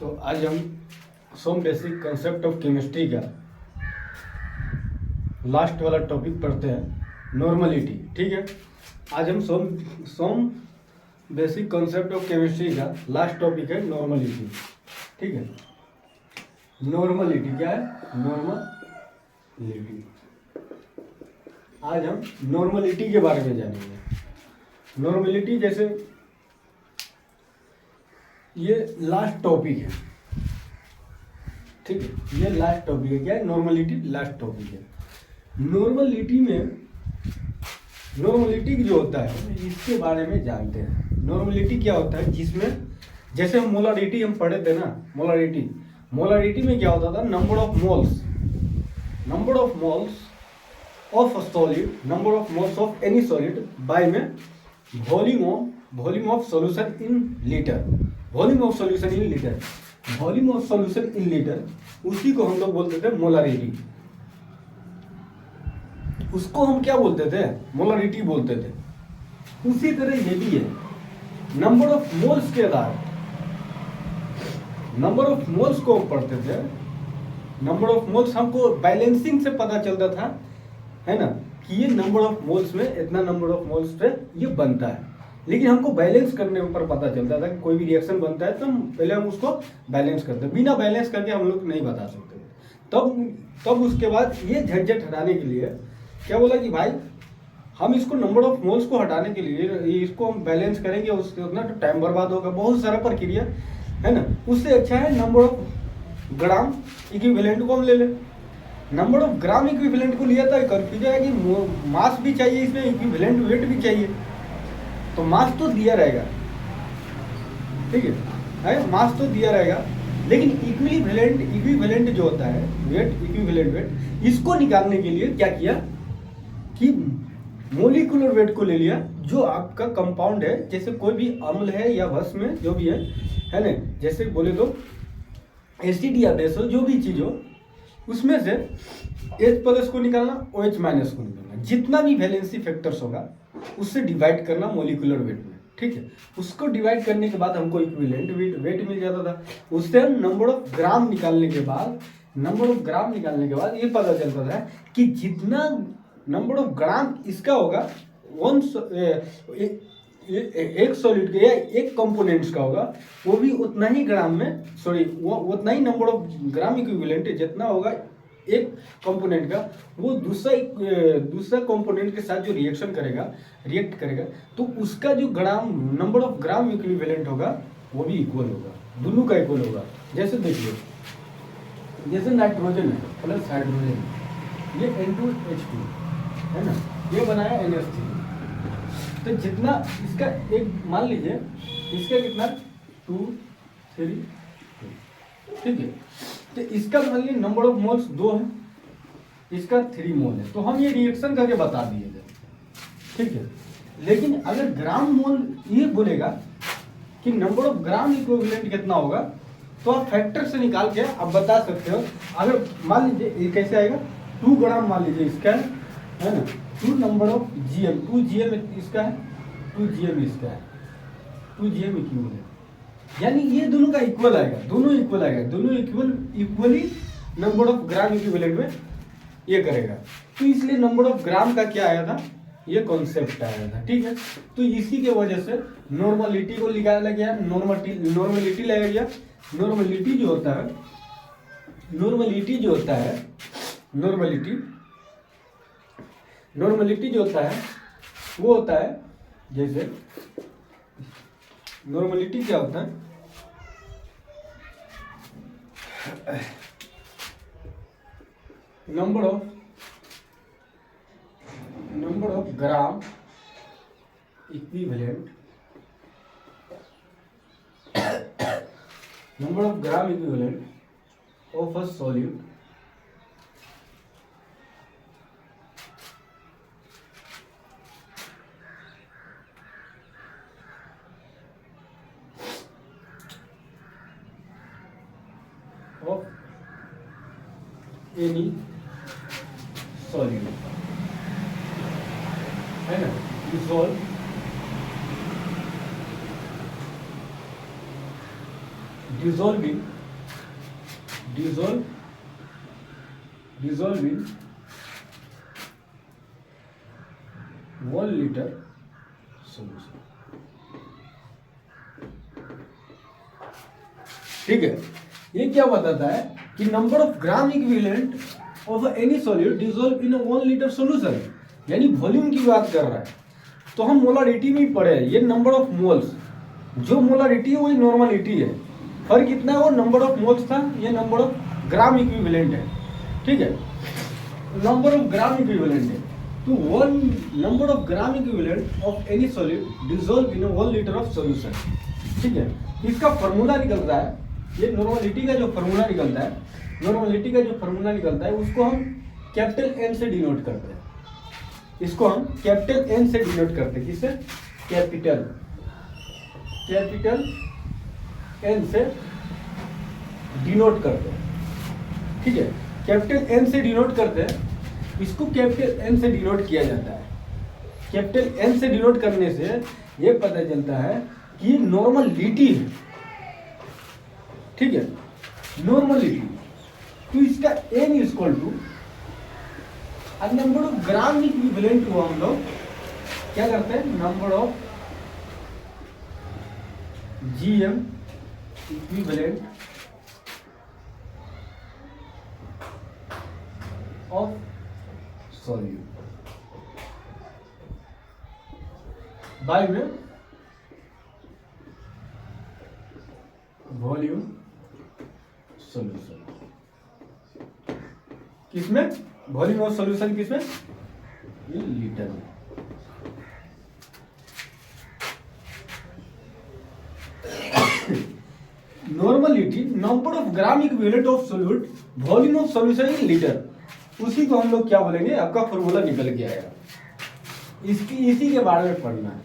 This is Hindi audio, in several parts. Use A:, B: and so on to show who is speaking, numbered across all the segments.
A: तो आज हम some basic concept of chemistry का लास्ट वाला टॉपिक पढ़ते हैं, नॉर्मलिटी। ठीक है, आज हम some basic concept of chemistry का लास्ट टॉपिक है नॉर्मलिटी। ठीक है, नॉर्मलिटी क्या है? नॉर्मलिटी। आज हम नॉर्मलिटी के बारे में जानेंगे। नॉर्मलिटी जैसे ये लास्ट टॉपिक है। ठीक है, ये लास्ट टॉपिक है। क्या है? नॉर्मलिटी लास्ट टॉपिक है। नॉर्मलिटी में नॉर्मलिटी जो होता है इसके बारे में जानते हैं। नॉर्मलिटी क्या होता है? जिसमें जैसे हम मोलारिटी हम पढ़े थे ना, मोलारिटी में क्या होता था? Number of moles of solid, number of moles of any solid by में volume of solution in litre. Volume of solution in litre, उसी को हम लोग बोलते थे मोलारिटी। उसको हम क्या बोलते थे? मोलारिटी बोलते थे। उसी तरह ये भी है, नंबर ऑफ मोल्स के आधार, नंबर ऑफ मोल्स को हम पढ़ते थे। नंबर ऑफ मोल्स हमको बैलेंसिंग से पता चलता था, है ना, कि ये नंबर ऑफ मोल्स में इतना नंबर ऑफ मोल्स पे ये बनता है। लेकिन हमको बैलेंस करने पर पता चलता था कि कोई भी रिएक्शन बनता है तो पहले हम उसको बैलेंस करते, बिना बैलेंस करके हम लोग नहीं बता सकते। तब उसके बाद ये झंझट हटाने के लिए क्या बोला कि भाई हम इसको नंबर ऑफ मोल्स को हटाने के लिए इसको हम बैलेंस करेंगे, उससे उतना तो टाइम बर्बाद होगा, बहुत सारा प्रक्रिया है ना। उससे अच्छा है नंबर ऑफ ग्राम इक्विवेलेंट को हम ले लें। नंबर ऑफ ग्राम इक्विवेलेंट को लिया था, कंफ्यूजन है कि मास भी चाहिए इसमें, इक्विवेलेंट वेट भी चाहिए। तो मास तो दिया रहेगा, ठीक है, मास तो दिया रहेगा, लेकिन इक्विवेलेंट जो होता है इक्विवेलेंट वेट, इसको निकालने के लिए क्या किया कि मोलिकुलर वेट को ले लिया, जो आपका कंपाउंड है, जैसे कोई भी अम्ल है या भस्म है, जो भी है ना, जैसे बोले तो एसिड या बेस हो, जो भी चीज हो, उसमें से H+ को निकालना, OH- को निकालना, जितना भी वैलेंसी फैक्टर्स होगा उससे डिवाइड करना मोलिकुलर वेट में। ठीक है, उसको डिवाइड करने के बाद हमको इक्विवेलेंट वेट मिल जाता था। उससे हम नंबर ऑफ ग्राम निकालने के बाद ये पता चलता था कि जितना नंबर ऑफ ग्राम इसका होगा, एक सॉलिड का या एक कंपोनेंट्स का होगा, वो भी उतना ही ग्राम में, उतना ही नंबर ऑफ ग्राम इक्विवेलेंट जितना होगा एक कंपोनेंट का, वो दूसरा कंपोनेंट के साथ जो रिएक्ट करेगा, तो उसका जो नंबर ऑफ ग्राम इक्विवेलेंट होगा वो भी इक्वल होगा, दोनों का इक्वल होगा। जैसे देखिए, जैसे नाइट्रोजन है प्लस हाइड्रोजन, ये N2H2 है ना, ये बनाया NH3। तो जितना इसका एक मान लीजिए, इसका कितना 2 3, ठीक है, तो इसका मान लीजिए नंबर ऑफ मोल्स 2 है, इसका 3 मोल है, तो हम ये रिएक्शन करके बता दिए थे। ठीक है, लेकिन अगर ग्राम मोल ये बोलेगा कि नंबर ऑफ ग्राम इक्विवेलेंट कितना होगा, तो आप फैक्टर से निकाल के आप बता सकते हो। अगर मान लीजिए ये कैसे आएगा, 2 ग्राम मान लीजिए इसका है ना, 2 नंबर ऑफ GM, 2 GM इसका है, 2 GM इसका है, 2 GM इक्वल है, यानी ये दोनों का इक्वल आएगा, दोनों equally number of gram equivalent में ये करेगा। तो इसलिए नंबर ऑफ ग्राम का क्या आया था, ये कॉन्सेप्ट आया था। ठीक है, तो इसी के वजह से नॉर्मलिटी को निकाला गया, नॉर्मलिटी लगाया गया। नॉर्मलिटी जो होता है वो होता है, जैसे नॉर्मलिटी क्या होता है, number of gram equivalent of a solute of any solute, है ना, dissolving 1 liter solution। ठीक है, ये क्या बताता है कि number of gram equivalent of any solute dissolve in 1 litre solution, यानी वॉल्यूम की बात कर रहा है। तो हम मोलारिटी में ही पढ़े हैं, ये नंबर ऑफ मोल्स, जो मोलारिटी है वही नॉर्मलिटी है। फर्क कितना है, वो नंबर ऑफ मोल्स था, ये नंबर ऑफ ग्राम इक्विवेलेंट है। ठीक है, नंबर ऑफ ग्राम इक्विवेलेंट है, तो one number of gram equivalent of any solute dissolve in 1 litre of solution. ठीक है, इसका फॉर्मूला निकलता है, ये नॉर्मलिटी का जो फॉर्मूला निकलता है, नॉर्मलिटी का जो फॉर्मूला निकलता है उसको हम कैपिटल एन से डिनोट करते हैं। इसको हम कैपिटल एन से डिनोट करते हैं, किससे? कैपिटल एन से डिनोट करते हैं। ठीक है, कैपिटल एन से डिनोट करते हैं, इसको कैपिटल एन से डिनोट किया जाता है। कैपिटल एन से डिनोट करने से ये पता चलता है कि नॉर्मलिटी है। ठीक है, नॉर्मलिटी, तो इसका N equal to number of gram equivalent को हम लोग क्या करते हैं, number of GM equivalent of solute by में वॉल्यूम सॉल्यूशन। किसमें? वॉल्यूम ऑफ सॉल्यूशन किसमें? ये लीटर में। Normality number of gram equivalent of solute volume of solution in litre, उसी को हम लोग क्या बोलेंगे, आपका फॉर्मूला निकल के आएगा। इसी के बारे में पढ़ना है,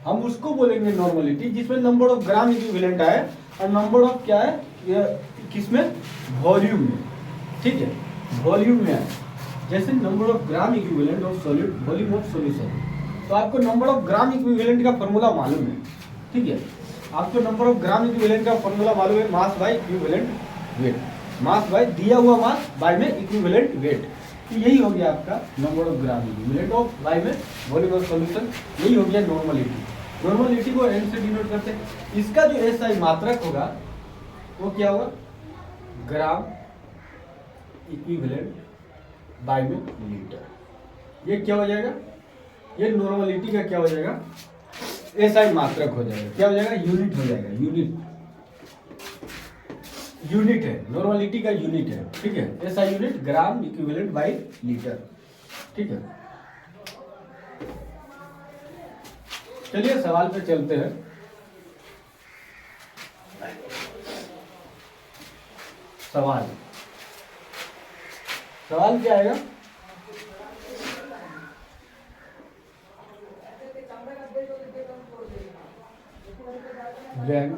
A: हम उसको बोलेंगे नॉर्मलिटी, जिसमें नंबर ऑफ ग्राम इक्विवेलेंट आए और नंबर ऑफ क्या है, ये किसमें? वॉल्यूम में। ठीक है, वॉल्यूम में आए, जैसे number of gram equivalent of solute volume of solution. तो आपको नंबर ऑफ ग्राम इक्विवेलेंट का फॉर्मूला मालूम है। ठीक है, आपको नंबर ऑफ ग्राम इक्विवेलेंट का फॉर्मूला मालूम है, mass by equivalent weight, mass by दिया हुआ मास बाय में इक्विवेलेंट वेट। तो यही हो गया आपका number of gram equivalent of by में वॉल्यूम ऑफ सॉल्यूशन, यही हो गया नॉर्मलिटी। नॉर्मलिटी को एन से डिनोट करते हैं। इसका जो एसआई मात्रक होगा वो क्या होगा, ग्राम इक्विवेलेंट बाय में लीटर। ये क्या हो जाएगा, ये नॉर्मलिटी का क्या हो जाएगा, एसआई मात्रक हो जाएगा। क्या हो जाएगा, यूनिट हो जाएगा। यूनिट है, नॉर्मलिटी का यूनिट है। ठीक है, SI unit gram equivalent by litre. ठीक है, चलिए सवाल पे चलते हैं। सवाल क्या आएगा, when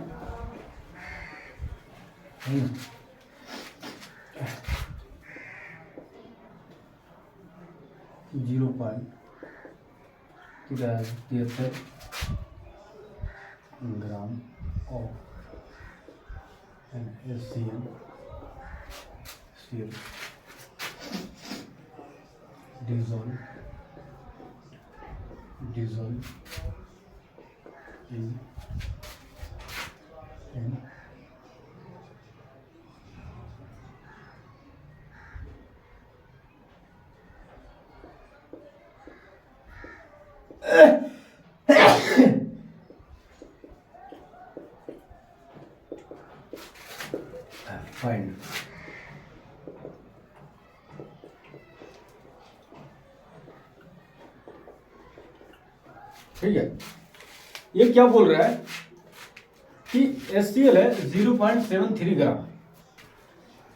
A: 0.73 gram of HCl dissolve in find. ठीक है, ये क्या बोल रहा है कि HCl है 0.73 ग्राम,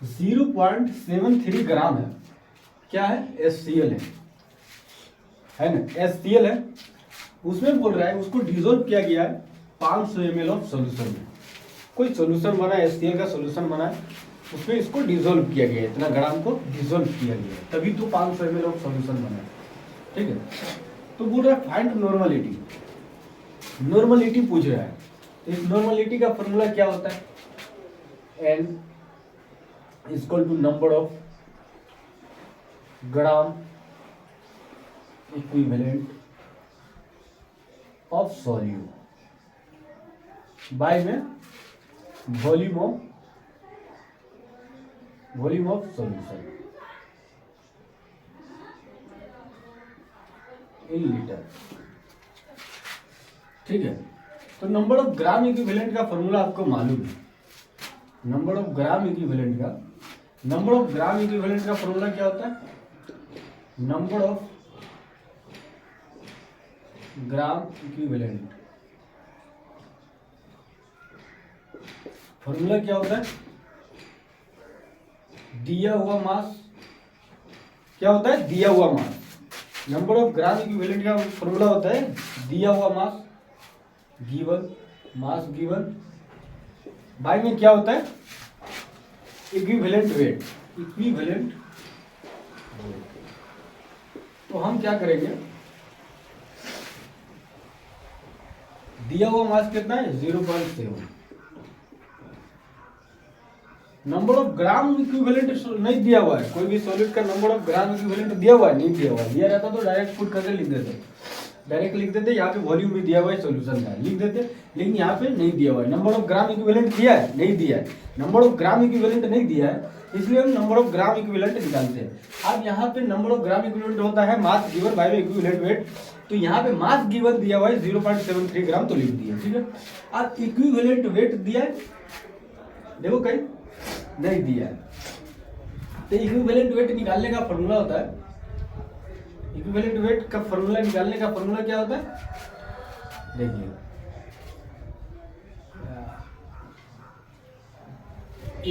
A: 0.73 ग्राम है। क्या है, HCl है ना, HCl है। उसमें बोल रहा है उसको डिसॉल्व किया गया है 500 ml ऑफ सॉल्यूशन में। कोई सॉल्यूशन बना है, HCl का सॉल्यूशन बना है, उसमें इसको डिसॉल्व किया गया है, इतना ग्राम को डिसॉल्व किया गया है, तभी तो 500 ml ऑफ सॉल्यूशन बना है। ठीक है, तो बोल रहा है फाइंड नॉर्मलिटी, नॉर्मलिटी पूछ रहा है। तो इस नॉर्मलिटी का फॉर्मूला क्या होता है, N is equal to number of gram equivalent of solute by में volume of solution in litre. ठीक है, तो नंबर ऑफ ग्राम इक्विवेलेंट का फॉर्मूला आपको मालूम है। नंबर ऑफ ग्राम इक्विवेलेंट का फॉर्मूला क्या होता है? Number of gram equivalent formula क्या होता है? दिया हुआ मास। क्या होता है? दिया हुआ मास। नंबर ऑफ ग्राम इक्विवेलेंट का फॉर्मूला होता है दिया हुआ मास, गिवन मास गिवन, बाय में क्या होता है? Equivalent weight. तो हम क्या करेंगे, दिया हुआ मास कितना है? 0.7। नंबर ऑफ ग्राम इक्विवेलेंट नहीं दिया हुआ है, कोई भी सॉलिड का नंबर ऑफ ग्राम इक्विवेलेंट दिया हुआ है? नहीं दिया हुआ है। दिया रहता तो डायरेक्ट पुट करके लिख देते, यहाँ पे वॉल्यूम भी दिया हुआ है सॉल्यूशन का, लिख देते। लेकिन यहाँ पे नहीं दिया हुआ है। नंबर ऑफ ग्राम इक्विवेलेंट दिया है? नहीं दिया है। नंबर ऑफ ग्राम इक्विवेलेंट नहीं दिया है, इसलिए हम नंबर ऑफ ग्राम इक्विवेलेंट निकालते हैं। अब यहाँ पे नंबर ऑफ ग्राम इक्विवेलेंट होता है mass given by equivalent weight. तो यहाँ पे मास गिवन दिया हुआ है 0.73 ग्राम, तो लिख दिया। ठीक है, अब इक्विवेलेंट वेट दिया है, देखो कहीं नहीं दिया है। तो इक्विवेलेंट वेट निकालने का फॉर्मूला होता है, इक्विवेलेंट वेट का फॉर्मूला निकालने का फॉर्मूला क्या होता है? देखिए,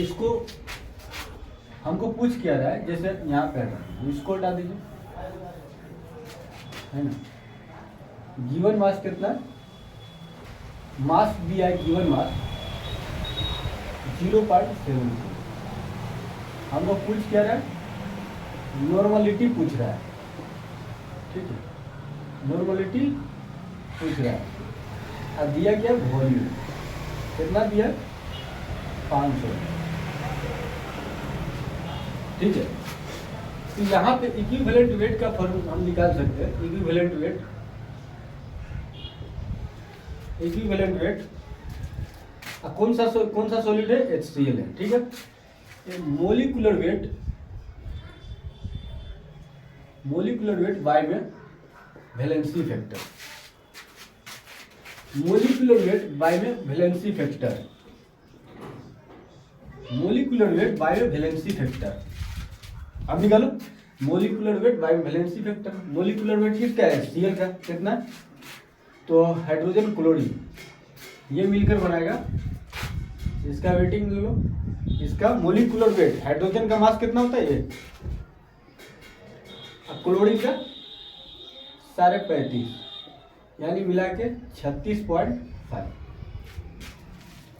A: इसको हमको पूछ किया रहा है, जैसे यहाँ पे इसको हटा दीजिए, है ना। गिवन मास कितना है? मास दिया है, गिवन मास 0.7। हमको पूछ क्या रहा है? नॉर्मलिटी पूछ रहा है। ठीक है, नॉर्मलिटी पूछ रहा है। अब दिया क्या? वॉल्यूम कितना दिया? 500। ठीक है, तो यहाँ पे इक्विवेलेंट वेट का फॉर्मूला हम निकाल सकते हैं। इक्विवेलेंट वेट कौन सा सॉलिड है? HCl है। ठीक है, मोलिकुलर वेट बाय में valency factor. Molecular weight by में वैलेंसी फैक्टर। अब निकालो molecular weight by valency factor. Molecular weight किसका है? HCl का। कितना? तो हाइड्रोजन क्लोरीन ये मिलकर बनाएगा, इसका वेटिंग ले लो। इसका मोलिकुलर वेट, हाइड्रोजन का मास कितना होता है? ये। अब क्लोरीन का 35.5, यानी मिला के 36.5।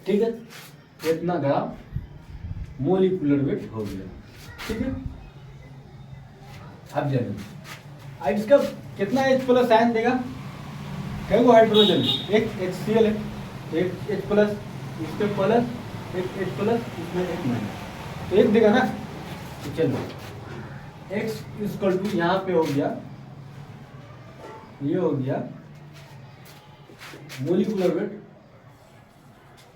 A: ठीक है, इतना ग्राम मोलिकुलर वेट हो गया। ठीक है, अब जानिए, अब इसका कितना H प्लस आयन देगा? कई वो हाइड्रोजन, एक HCl है, एक H प्लस, इसके प्लस, एक H प्लस, इसमें एक माइनस, तो एक देगा ना। तो चलो x इक्वल टू यहाँ पे हो गया, ये हो गया मोलिकुलर वेट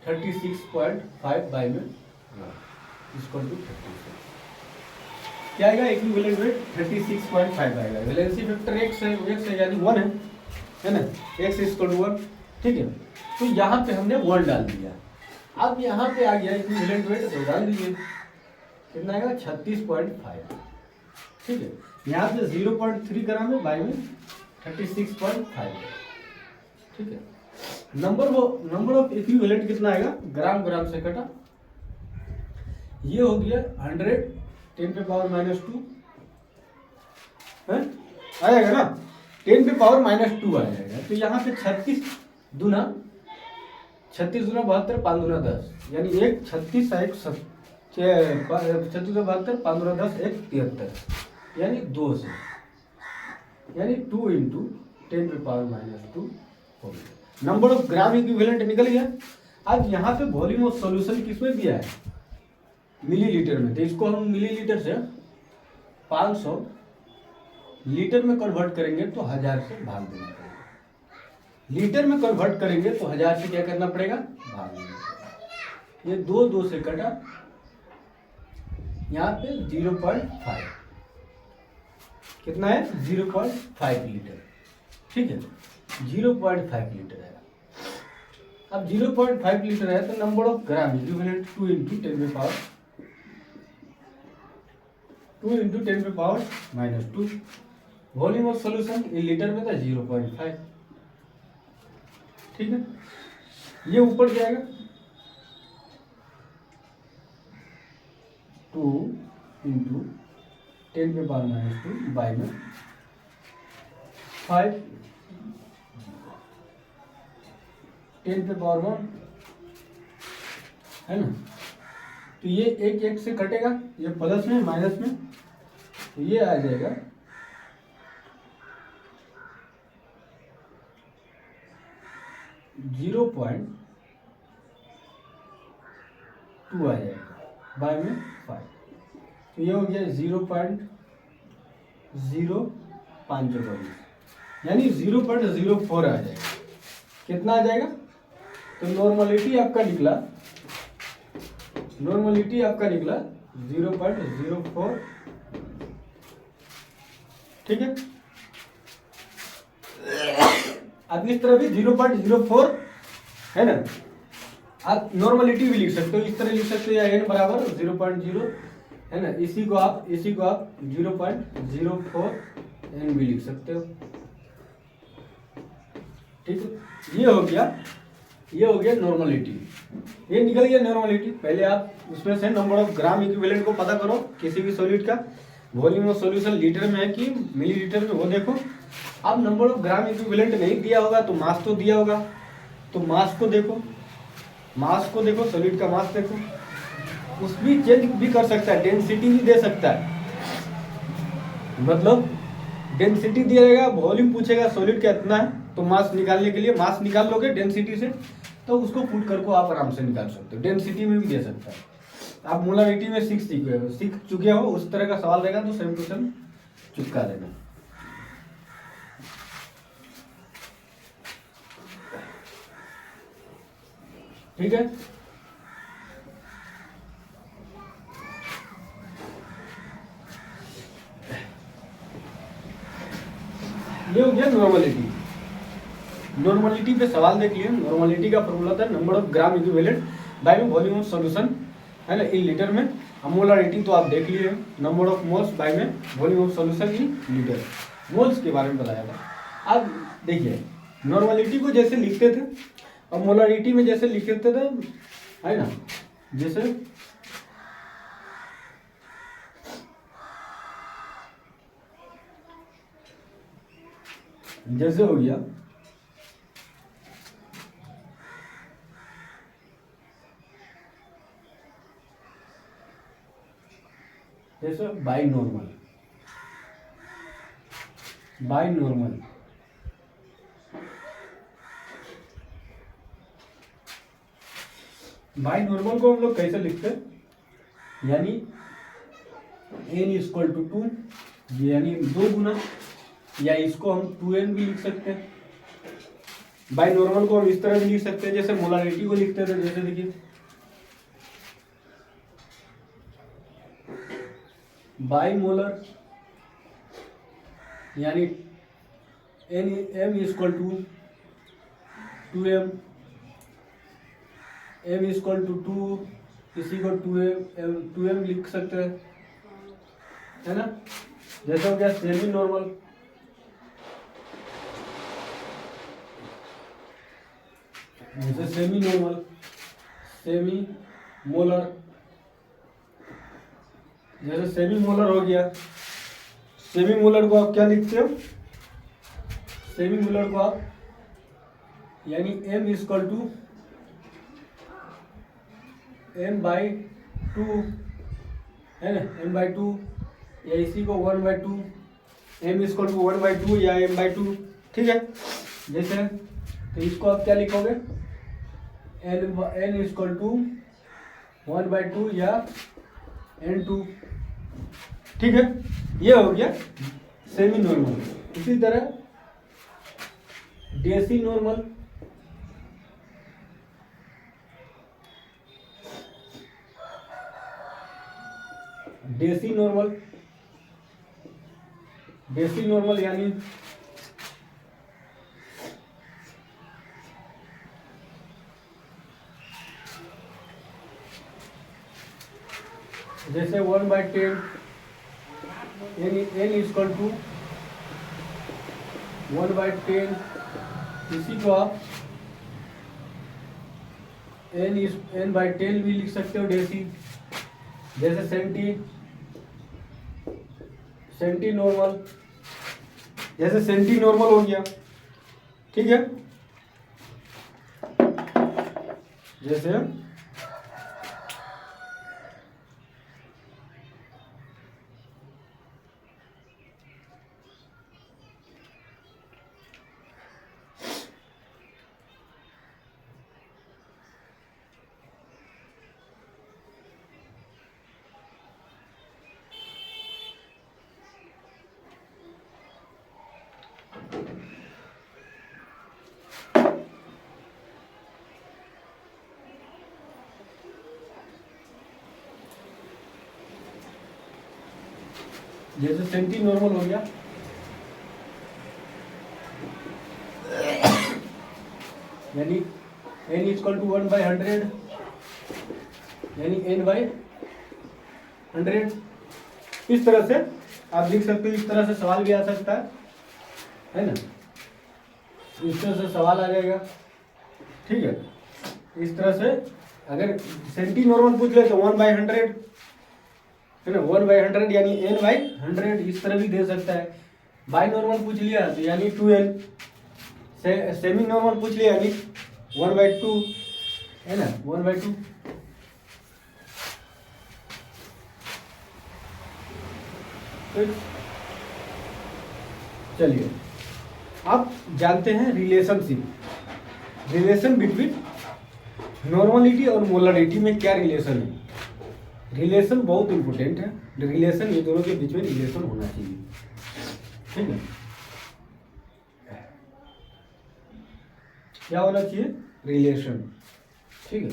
A: 36.5 बाय में इक्वल टू 36। क्या आएगा? इक्विवेलेंट वेट 36.5 आएगा। वैलेंसी फैक्टर x है यानी 1 है ना। x equal to 1। ठीक है, तो यहाँ पे हमने 1 डाल दिया। अब यहाँ पे आ गया इक्विवेलेंट वेट, तो डाल दीजिए, कितना आएगा? 36.5। ठीक है, यहाँ पे 0.3 ग्राम है, बाय में 36.5। ठीक है, नंबर ऑफ इक्विवेलेंट कितना आएगा? ग्राम से कटा, ये हो गया 100 10⁻⁻2 है, आएगा ना। 10⁻⁻2 आ जाएगा। तो यहाँ पे 36 दूना 72 5 दूना 10, यानी 36 72 5 दूना 10 73, यानी 2 से, यानी 2 × 10⁻⁻2 हो गया। नंबर ऑफ ग्राम इक्विवेलेंट निकल गया। अब यहाँ पे वॉल्यूम ऑफ सॉल्यूशन किसमें दिया है? मिलीलीटर में, तो इसको हम मिलीलीटर से 500 लीटर में कन्वर्ट करेंगे तो 1000 से भाग देना पड़ेगा। लीटर में कन्वर्ट करेंगे तो 1000 से क्या करना पड़ेगा, भाग देना पड़ेगा। ये 2 से कटा, यहाँ पे 0.5, कितना है 0.5 लीटर, ठीक है 0.5 लीटर है। अब 0.5 लीटर है तो number of gram equivalent 2 into 10 power -2। Volume of solution in litre में था 0.5, ठीक है। ये ऊपर जाएगा 2 इंटू 10 पावर -2 बाई में 5 10 पावर 1 है ना। तो ये एक से कटेगा, ये प्लस में माइनस में, तो ये आ जाएगा 0.2 आ जाएगा बाय में 5, तो ये हो गया 0.05, यानी 0.04 आ जाएगा। कितना आ जाएगा, तो नॉर्मलिटी आपका निकला 0.04, ठीक है। अब इस तरह भी 0.04 है ना, आप नॉर्मलिटी भी लिख सकते हो, इस तरह लिख सकते हो, या n बराबर 0.0 है ना, इसी को आप 0.04 n भी लिख सकते हो, ठीक है। ये हो गया नॉर्मलिटी, ये निकल गया नॉर्मलिटी। पहले आप उसमें से नंबर ऑफ ग्राम इक्विवेलेंट को पता करो किसी भी सॉलिड का, वॉल्यूम ऑफ सॉल्यूशन लीटर में है कि मिलीलीटर में, वो देखो। अब नंबर ऑफ ग्राम इक्विवेलेंट नहीं दिया होगा तो मास तो दिया होगा, तो मास को देखो सॉलिड का मास देखो, उस भी चेंज भी कर सकता है, डेंसिटी भी दे सकता है। मतलब डेंसिटी दिया जाएगा, वॉल्यूम पूछेगा सॉलिड का इतना है, तो मास निकालने के लिए मास निकाल लोगे डेंसिटी से, तो उसको पुट करके आप आराम से निकाल सकते हो। डेंसिटी में भी दे सकता है। आप मोलारिटी में सीख चुके हो, उस तरह का सवाल रहेगा तो सेम क्वेश्चन चुपका देना। ठीक है, ये हो गया नॉर्मलिटी। नॉर्मलिटी पे सवाल देख लिए। नॉर्मलिटी का फॉर्मूला था number of gram equivalent by में वॉल्यूम ऑफ सॉल्यूशन, है ना, इन लीटर में। मोलारिटी तो आप देख लिए, नंबर ऑफ मोल्स बाय में volume of solution in litre, moles के बारे में बताया था। अब देखिए नॉर्मलिटी को जैसे लिखते थे और मोलारिटी में जैसे लिखते थे, है ना, जैसे हो गया जैसे बाई नॉर्मल को हम लोग कैसे लिखते हैं, यानी n इक्वल टू 2, यानी 2 गुना, या इसको हम 2n भी लिख सकते हैं। बाई नॉर्मल को हम इस तरह भी लिख सकते हैं जैसे मोलारिटी को लिखते थे। जैसे देखिए बाई मोलर यानी m equal to 2m, m equal to 2, इसी को 2m लिख सकते हैं, है ना। जैसे हो गया सेमी नॉर्मल, जैसे सेमी मोलर, जैसे सेमी मोलर हो गया। सेमी मोलर को आप क्या लिखते हो, सेमी मोलर को आप यानी m इक्वल टू m/2, है ना, m/2, या इसी को 1/2, m इक्वल टू 1/2 या m/2, ठीक है। जैसे तो इसको आप क्या लिखोगे, n इक्वल टू 1/2 या N2। ठीक है, ये हो गया सेमी नॉर्मल। इसी तरह deci normal, deci normal, deci normal यानी जैसे 1/10 n इक्वल टू 1/10, इसी को आप n/10 भी लिख सकते हो डेसी। जैसे सेंटी नॉर्मल, जैसे सेंटी नॉर्मल हो गया। ठीक है, जैसे सेंटी नॉर्मल हो गया। यानी n इक्वल टू 1/100, यानी n/100। इस तरह से आप लिख सकते हो। इस तरह से सवाल भी आ सकता है ना, इस तरह से सवाल आ जाएगा। ठीक है, इस तरह से अगर सेंटी नॉर्मल पूछ ले तो 1/100 है ना, 1/100 यानी n/100, इस तरह भी दे सकता है। बाई नॉर्मल पूछ लिया तो यानी 2n, सेमी नॉर्मल पूछ लिया यानी 1/2 है ना, 1/2। चलिए आप जानते हैं रिलेशन बिटवीन नॉर्मलिटी और मोलरिटी में क्या रिलेशन है। रिलेशन बहुत इंपॉर्टेंट है। रिलेशन, ये दोनों के बीच में रिलेशन होना चाहिए। ठीक है, क्या होना चाहिए? रिलेशन। ठीक है,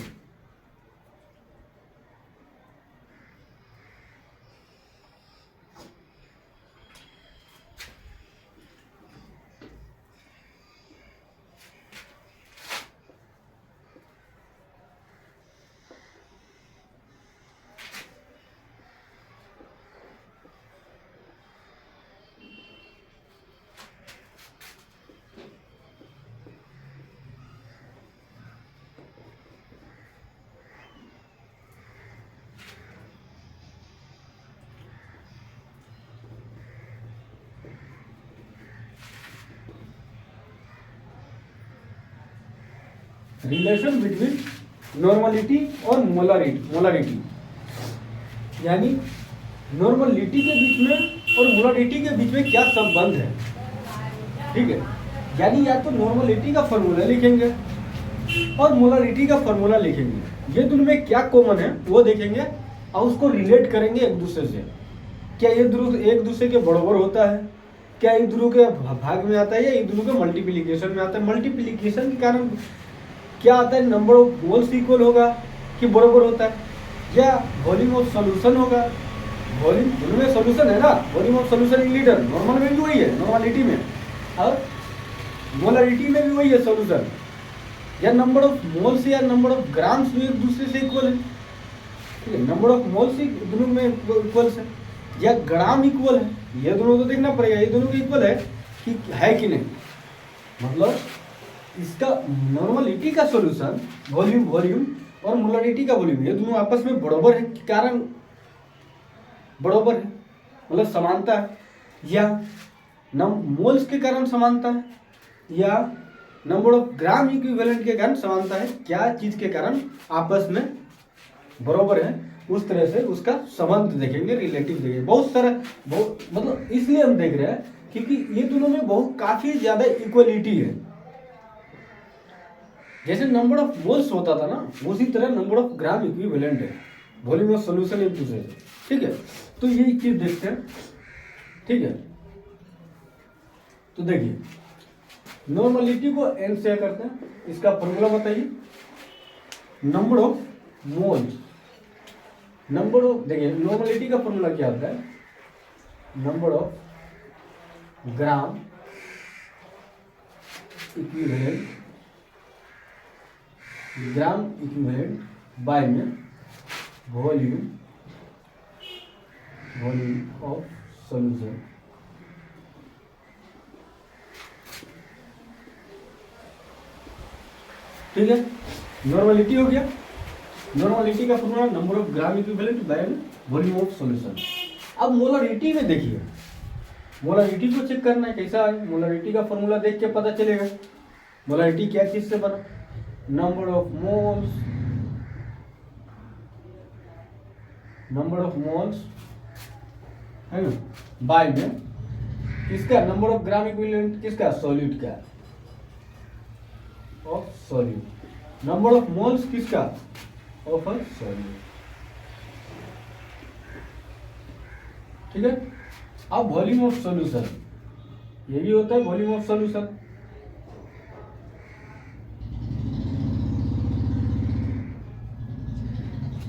A: रिलेशन बिटवीन नॉर्मलिटी और मोलरिटी, यानी नॉर्मलिटी के बीच में और मोलरिटी के बीच में क्या संबंध है। ठीक है, यानी या तो नॉर्मलिटी का फॉर्मूला लिखेंगे और मोलरिटी का फॉर्मूला लिखेंगे। ये दोनों में क्या कॉमन है वो देखेंगे और उसको रिलेट करेंगे एक दूसरे से। क्या ये दोनों एक दूसरे के बराबर होता है, क्या ये दोनों के भाग में आता है, या ये दोनों के मल्टीप्लिकेशन में आता है। मल्टीप्लिकेशन के कारण क्या आता है, नंबर ऑफ मोल्स इक्वल होगा कि बराबर होता है, या वॉल्यूम ऑफ सॉल्यूशन होगा। वॉल्यूम दोनों में सॉल्यूशन है ना, volume of solution in litre, normal में भी वही है, नॉर्मलिटी में, और मोलरिटी में भी वही है सॉल्यूशन। या नंबर ऑफ मोल्स या नंबर ऑफ ग्राम्स भी एक दूसरे से इक्वल है। ठीक है, नंबर ऑफ मोल्स दोनों में इक्वल है, या ग्राम इक्वल है, ये दोनों तो देखना पड़ेगा, ये दोनों के इक्वल है कि नहीं। मतलब इसका नॉर्मलिटी का सॉल्यूशन वॉल्यूम और मोलरिटी का वॉल्यूम, ये दोनों आपस में बराबर है के कारण बराबर है, मतलब समानता है, या मोल्स के कारण समानता है, या नंबर ऑफ ग्राम इक्विवेलेंट के कारण समानता है। क्या चीज के कारण आपस में बराबर है, उस तरह से उसका संबंध देखेंगे, रिलेटिव देखेंगे। बहुत मतलब इसलिए हम देख रहे हैं क्योंकि ये दोनों में बहुत काफी ज्यादा इक्वलिटी है। जैसे नंबर ऑफ मोल्स होता था ना, उसी तरह नंबर ऑफ ग्राम इक्विवेलेंट है। वॉल्यूम ऑफ सॉल्यूशन ये पूछे, ठीक है। तो ये चीज देखते हैं, ठीक है। तो देखिए नॉर्मलिटी को n से करते हैं, इसका फॉर्मूला बताइए। Number of moles, number of, देखिए नॉर्मलिटी का फॉर्मूला क्या होता है, number of gram equivalent, gram equivalent by में वॉल्यूम, वॉल्यूम ऑफ सॉल्यूशन। ठीक है, नॉर्मलिटी हो गया। नॉर्मलिटी का formula number of gram equivalent by volume of solution. अब मोलरिटी में देखिए, मोलरिटी को चेक करना है कैसा है। मोलरिटी का फॉर्मूला देख के पता चलेगा मोलरिटी क्या चीज से बना, number of moles, number of moles है ना, बाय में किसका, नंबर ऑफ ग्राम इक्विवेलेंट किसका, सॉल्यूट का, of solute, number of moles किसका, ऑफ अ सॉल्यूट। ठीक है। अब वॉल्यूम ऑफ सॉल्यूशन, ये भी होता है वॉल्यूम ऑफ सॉल्यूशन।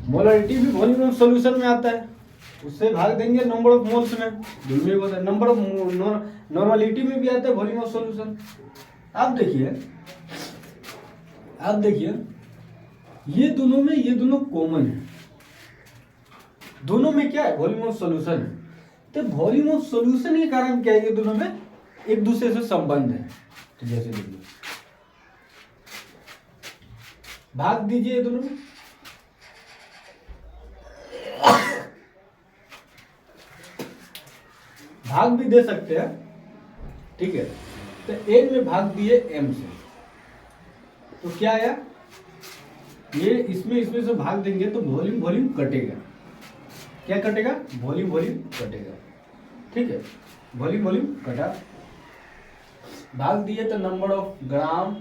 A: मोलरिटी भी वॉल्यूम ऑफ सॉल्यूशन में आता है, उससे भाग देंगे नंबर ऑफ मोल्स में, दोनों में होता है। नंबर ऑफ नॉर्मलिटी में भी आता है वॉल्यूम ऑफ सॉल्यूशन। आप देखिए ये दोनों कॉमन है, दोनों में क्या है, वॉल्यूम ऑफ सॉल्यूशन है। तो वॉल्यूम ऑफ सॉल्यूशन के कारण क्या है, ये दोनों में एक दूसरे से संबंध है। तो जैसे देखिए भाग दीजिए ये दोनों में, भाग भी दे सकते हैं, ठीक है। तो n में भाग दिए m से, तो क्या आया, ये इसमें से भाग देंगे तो वॉल्यूम कटेगा। क्या कटेगा, वॉल्यूम कटेगा, ठीक है। वॉल्यूम कटा, भाग दिए तो number of gram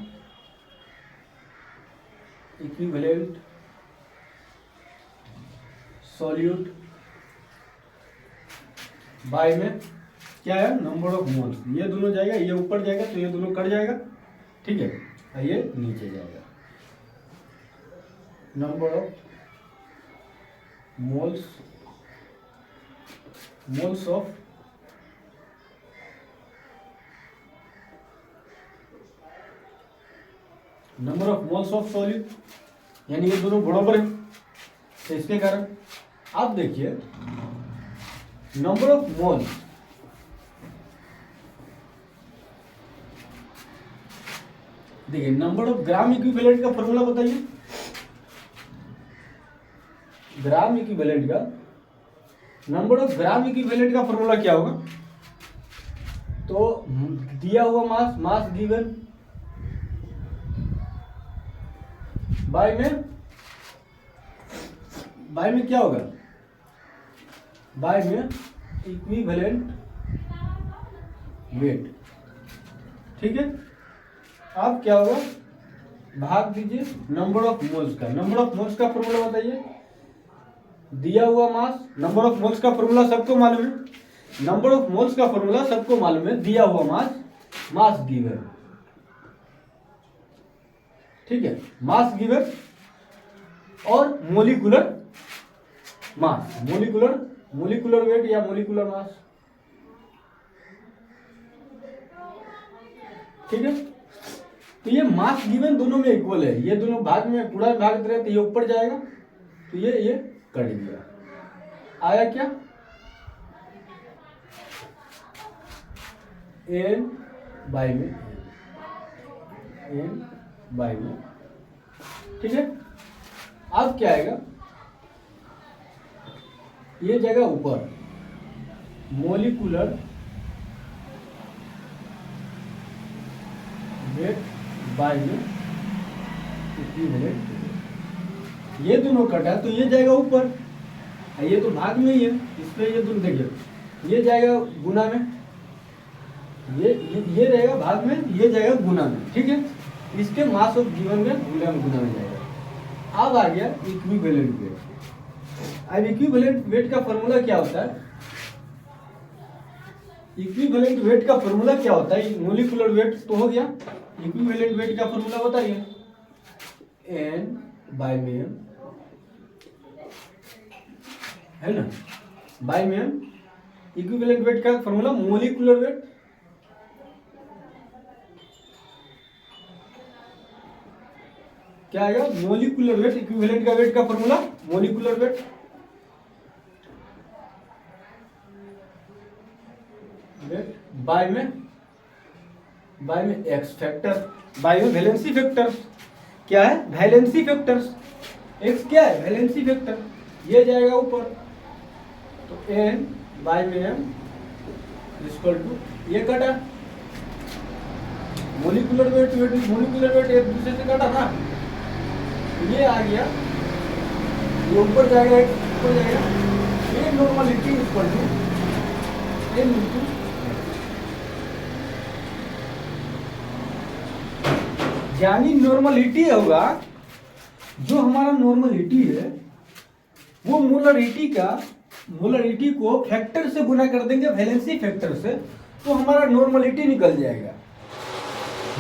A: equivalent solute by में क्या है, नंबर ऑफ मोल्स। ये दोनों जाएगा, ये ऊपर जाएगा तो ये दोनों कट जाएगा, ठीक है, और ये नीचे जाएगा। Number of moles, moles of number of moles of solute, यानी ये दोनों बराबर है। तो इसके कारण आप देखिए नंबर ऑफ मोल्स, देखिए नंबर ऑफ ग्राम इक्विवेलेंट का फॉर्मूला बताइए। ग्राम इक्विवेलेंट का, नंबर ऑफ ग्राम इक्विवेलेंट का फॉर्मूला क्या होगा, तो दिया हुआ मास, मास गिवन बाय में क्या होगा, बाय में इक्विवेलेंट वेट, ठीक है। अब क्या होगा, भाग दीजिए नंबर ऑफ मोल्स का। नंबर ऑफ मोल्स का फॉर्मूला बताइए, दिया हुआ मास, नंबर ऑफ मोल्स का फॉर्मूला सबको मालूम है, नंबर ऑफ मोल्स का फॉर्मूला सबको मालूम है, दिया हुआ मास, मास गिवन, ठीक है, मास गिवन और मोलिकुलर मास, मोलिकुलर वेट या मोलिकुलर मास, ठीक है। तो ये मास गिवन दोनों में इक्वल है, ये दोनों भाग में पूरा भाग रहे तो ये ऊपर जाएगा, तो ये कट गया। आया क्या, n बाय में, ठीक है। अब क्या आएगा, ये जगह ऊपर मोलिकुलर वेट बाय में इक्विवेलेंट, ये दोनों कटा तो ये जाएगा ऊपर, ये तो भाग में ही है, इसमें ये दोनों देखिए, ये जाएगा गुना में, ये रहेगा भाग में, ये जाएगा गुना में, ठीक है। इसके मास ऑफ गिवन में गुना में जाएगा। अब आ गया इक्विवेलेंट वेट, अब इक्विवेलेंट वेट का फॉर्मूला क्या होता है? इक्विवेलेंट वेट का फॉर्मूला क्या होता है? मोलिकुलर वेट तो हो गया, इक्विवेलेंट वेट का फॉर्मूला बताइए। n बाय m है ना, बाय m। इक्विवेलेंट वेट का फॉर्मूला मोलिकुलर वेट, क्या आएगा? Molecular weight. इक्विवेलेंट का वेट का फॉर्मूला मोलिकुलर वेट, बाय में एक्स फैक्टर, बाय में वैलेंसी फैक्टर। क्या है? Valency factors. एक्स क्या है? Valency factor. ये जाएगा ऊपर, तो n बाय में m इक्वल टू, ये कटा मोलिकुलर वेट, मोलिकुलर वेट एक दूसरे से कटा था, ये आ गया, ये ऊपर जाएगा, एक ऊपर जाएगा, ये normality equal to n into, यानी नॉर्मलिटी होगा, जो हमारा नॉर्मलिटी है वो मोलरिटी को फैक्टर से गुना कर देंगे, वैलेंसी फैक्टर से, तो हमारा नॉर्मलिटी निकल जाएगा।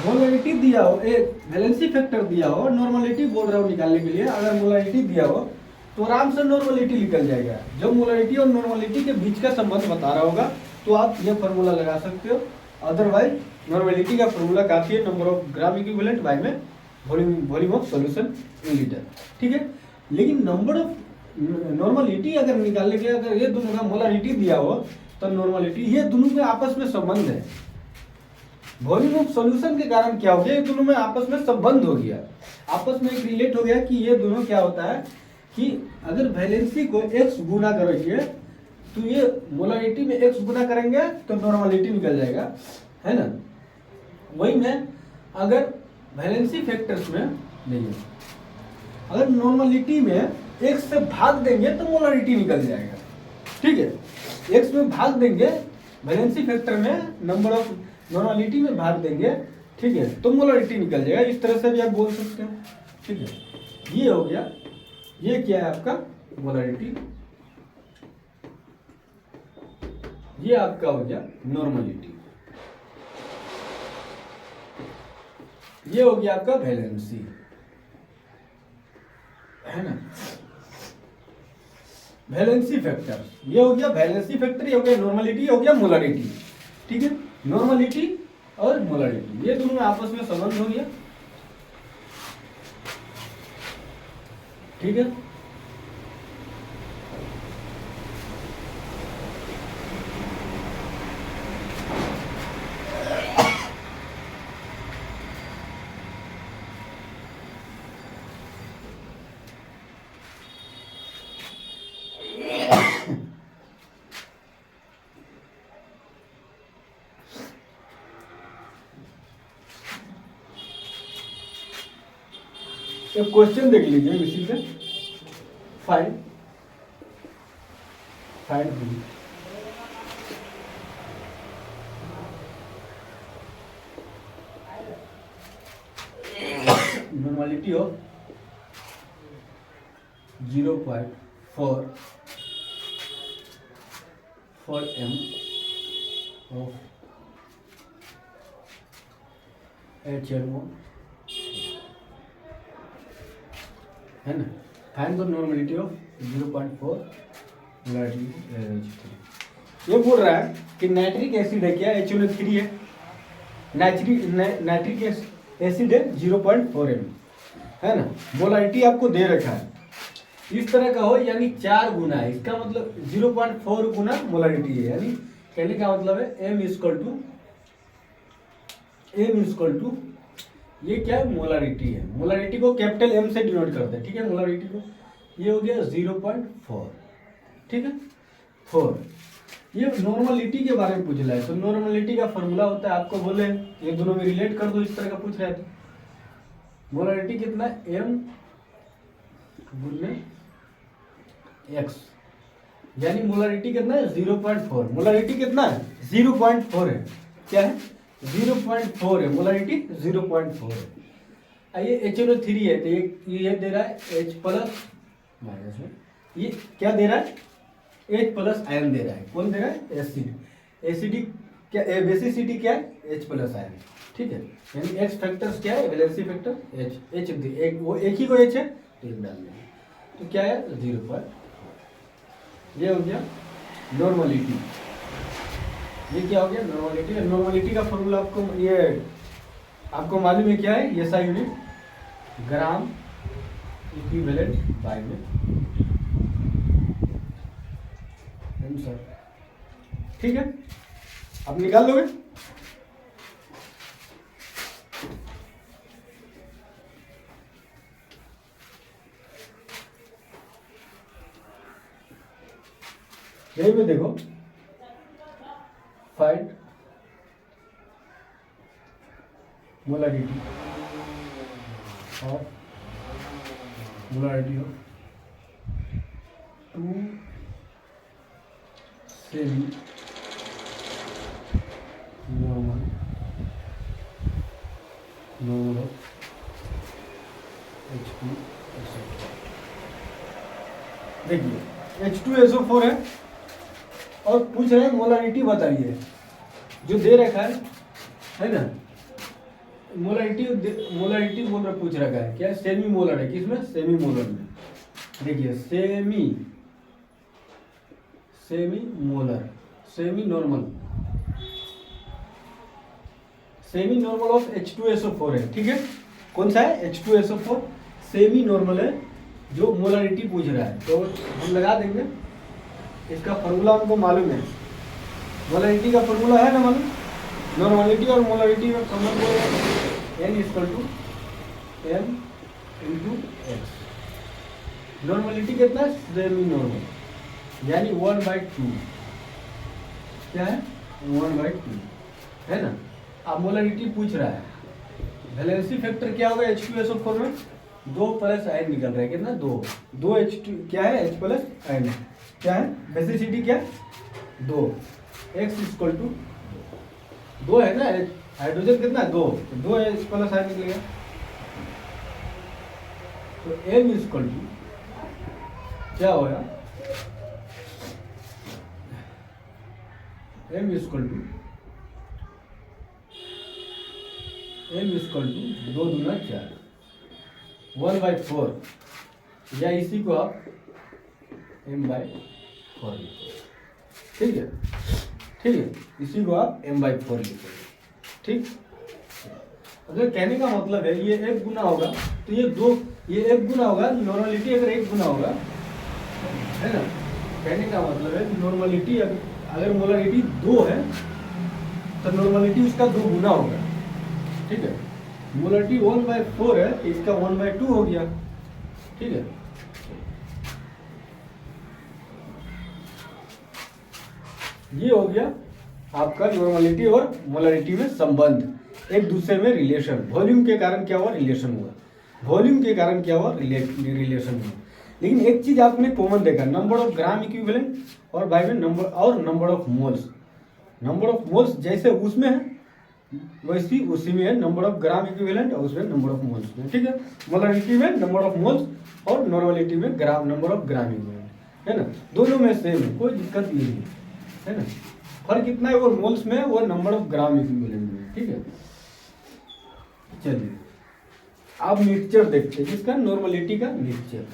A: मोलरिटी दिया हो, एक वैलेंसी फैक्टर दिया हो, नॉर्मलिटी बोल रहा हूँ निकालने के लिए, अगर मोलरिटी दिया हो तो आराम से नॉर्मलिटी निकल जाएगा। जब मोलरिटी और नॉर्मलिटी के बीच का संबंध बता रहा होगा तो आप ये फॉर्मूला लगा सकते हो, अदरवाइज नॉर्मलिटी का फॉर्मूला काफी है, number of gram equivalent by में volume of solution in litre, ठीक है। लेकिन नंबर ऑफ नॉर्मलिटी अगर निकालने के लिए अगर ये दोनों का मोलरिटी दिया हो तो नॉर्मलिटी, ये दोनों में आपस में संबंध है। वॉल्यूम ऑफ सॉल्यूशन के कारण क्या हो गया? ये दोनों में आपस में संबंध हो गया, आपस में एक रिलेट हो गया कि ये दोनों क्या होता है कि अगर वैलेंसी को x गुना करोगे तो ये मोलरिटी में x गुना करेंगे तो नॉर्मलिटी निकल जाएगा, है ना। वही में अगर वैलेंसी फैक्टर्स में नहीं है, अगर नॉर्मलिटी में x से भाग देंगे तो मोलरिटी निकल जाएगा, ठीक है। x में भाग देंगे, वैलेंसी फैक्टर में नंबर ऑफ नॉर्मलिटी में भाग देंगे, ठीक है, तो मोलरिटी निकल जाएगा। इस तरह से भी आप बोल सकते हो, ठीक है। ये हो गया, ये क्या है आपका मोलरिटी, ये आपका हो गया नॉर्मलिटी, ये हो गया आपका वैलेंसी, है ना, वैलेंसी फैक्टर। ये हो गया वैलेंसी फैक्टर, ये हो गया नॉर्मलिटी, ये हो गया मोलरिटी, ठीक है। नॉर्मलिटी और मोलरिटी ये दोनों में आपस में संबंध हो गया, ठीक है। एक क्वेश्चन देख लीजिए इसी पे, find normality of 0.4 m of HNO, है ना। फाइंड द नॉर्मलिटी ऑफ 0.4 ये बोल रहा है कि नाइट्रिक एसिड है, क्या HNO3 है, नाइट्रिक एसिड है 0.4 m, है ना। मोलरिटी आपको दे रखा है इस तरह का हो, यानी 4 गुना है, इसका मतलब 0.4 गुना मोलरिटी है, यानी कहने का मतलब है m इक्वल टू ये क्या है? मोलरिटी है। मोलरिटी को कैपिटल M से डिनोट करते हैं, ठीक है। मोलरिटी को ये हो गया 0.4, ठीक है, 4। ये नॉर्मलिटी के बारे में पूछ रहा है, तो नॉर्मलिटी का फॉर्मूला होता है, आपको बोले ये दोनों में रिलेट कर दो, इस तरह का पूछ रहा है। तो मोलरिटी कितना है? M गुने x, यानी मोलरिटी कितना है? 0.4। मोलरिटी कितना है? 0.4 है, क्या है? 0.4 है, मोलरिटी 0.4 है। ये HNO3 है, तो ये दे रहा है H प्लस माइनस में, ये क्या दे रहा है, H प्लस आयन दे रहा है। कौन दे रहा है, एसिड। एसिडिक क्या, बेसिसिटी क्या है, H प्लस आयन। ठीक है, यानी H फैक्टर्स क्या है, वैलेंसी फैक्टर H एक, वो एक ही को H है तो एक डाल देंगे, तो क्या है 0.4। ये हो गया नॉर्मलिटी। ये क्या हो गया, नॉर्मलिटी। नॉर्मलिटी का फॉर्मूला आपको ये आपको मालूम है क्या है, SI unit gram equivalent by में आंसर। ठीक है, आप निकाल लोगे। यही में देखो, find molarity of two semi normal H2SO4। देखिए H2SO4 है और पूछ रहे हैं मोलारिटी बताइए, जो दे रखा है ना, मोलारिटी बोल रहा, पूछ रखा है क्या, सेमी मोलर है। किसमें, सेमी मोलर में। देखिए semi molar, semi normal of H2SO4 है। ठीक है, कौन सा है, H2SO4 सेमी नॉर्मल है, जो मोलारिटी पूछ रहा है, तो हम लगा देंगे। इसका फॉर्मूला हमको मालूम है, मोलारिटी का फॉर्मूला है ना मालूम। नॉर्मलिटी और मोलारिटी में संबंध है N = M × X। नॉर्मलिटी कितना है, सेमी नॉर्मल, यानी 1/2। क्या है, 1/2 है ना। अब मोलारिटी पूछ रहा है, वैलेंसी फैक्टर क्या होगा H2SO4 में, 2 प्लस आयन निकल रहा है, कितना, 2 H2 क्या है, H प्लस आयन क्या है, बेसिसिटी क्या, 2, X = 2 है ना, हाइड्रोजन कितना है, 2, तो 2 H प्लस आयन निकलेगा। तो M = क्या होगा, M = 2 दूना 4, 1/4, या इसी को आप M/4 लिखो। ठीक है, इसी को आप M/4 लिखोगे। ठीक, अगर कहने का मतलब है ये 1 गुना होगा, तो ये 1 गुना होगा। नॉर्मलिटी अगर 1 गुना होगा, है ना, कहने का मतलब है नॉर्मलिटी अगर मोलारिटी 2 है तो नॉर्मलिटी उसका 2 गुना होगा। ठीक है, मोलारिटी 1/4 है, इसका 1/2 हो गया। ठीक है, ये हो गया आपका नॉर्मलिटी और मोलारिटी में संबंध, एक दूसरे में रिलेशन। वॉल्यूम के कारण क्या हुआ, रिलेशन हुआ। रिलेशन हुआ। लेकिन एक चीज आपने कॉमन देखा, नंबर ऑफ ग्राम इक्विवेलेंट और बाय में नंबर ऑफ मोल्स जैसे उसमें है वैसी उसी में है नंबर ऑफ ग्राम इक्विवेलेंट और उसमें नंबर ऑफ मोल्स में। ठीक है, मोलारिटी में नंबर ऑफ मोल्स और नॉर्मलिटी में नंबर ऑफ ग्राम इक्विवेलेंट, है ना, दोनों में सेम है, कोई दिक्कत नहीं है ना। फर्क कितना है, वो मोल्स में, वो नंबर ऑफ ग्राम इक्विवेलेंट में। ठीक है, चलिए अब मिक्सचर देखते हैं, किसका, नॉर्मलिटी का मिक्सचर।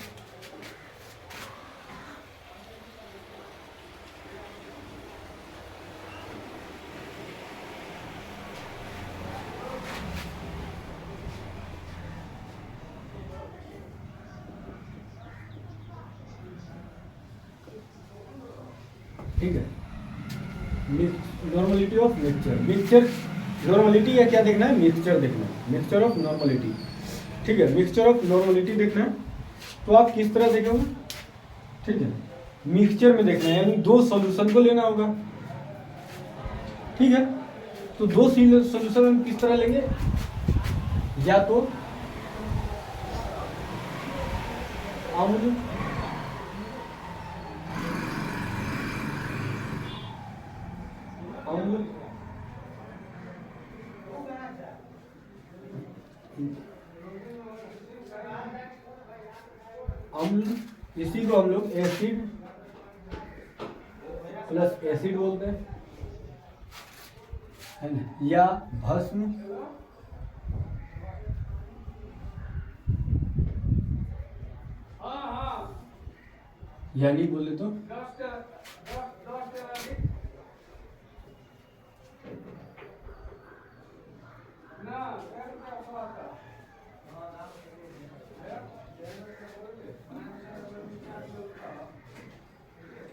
A: ठीक है, नॉर्मलिटी ऑफ मिक्सचर नॉर्मलिटी या क्या देखना है, मिक्सचर देखना है, मिक्सचर ऑफ नॉर्मलिटी। ठीक है, मिक्सचर ऑफ नॉर्मलिटी देखना है, तो आप किस तरह देखोगे। ठीक है, मिक्सचर में देखना है, यानी 2 सॉल्यूशन को लेना होगा। ठीक है, तो 2 सॉल्यूशन हम किस तरह लेंगे, या तो अम्ल अम्ल इसी को हम लोग एसिड प्लस एसिड बोलते हैं, है ना, या भस्म यानी बोले तो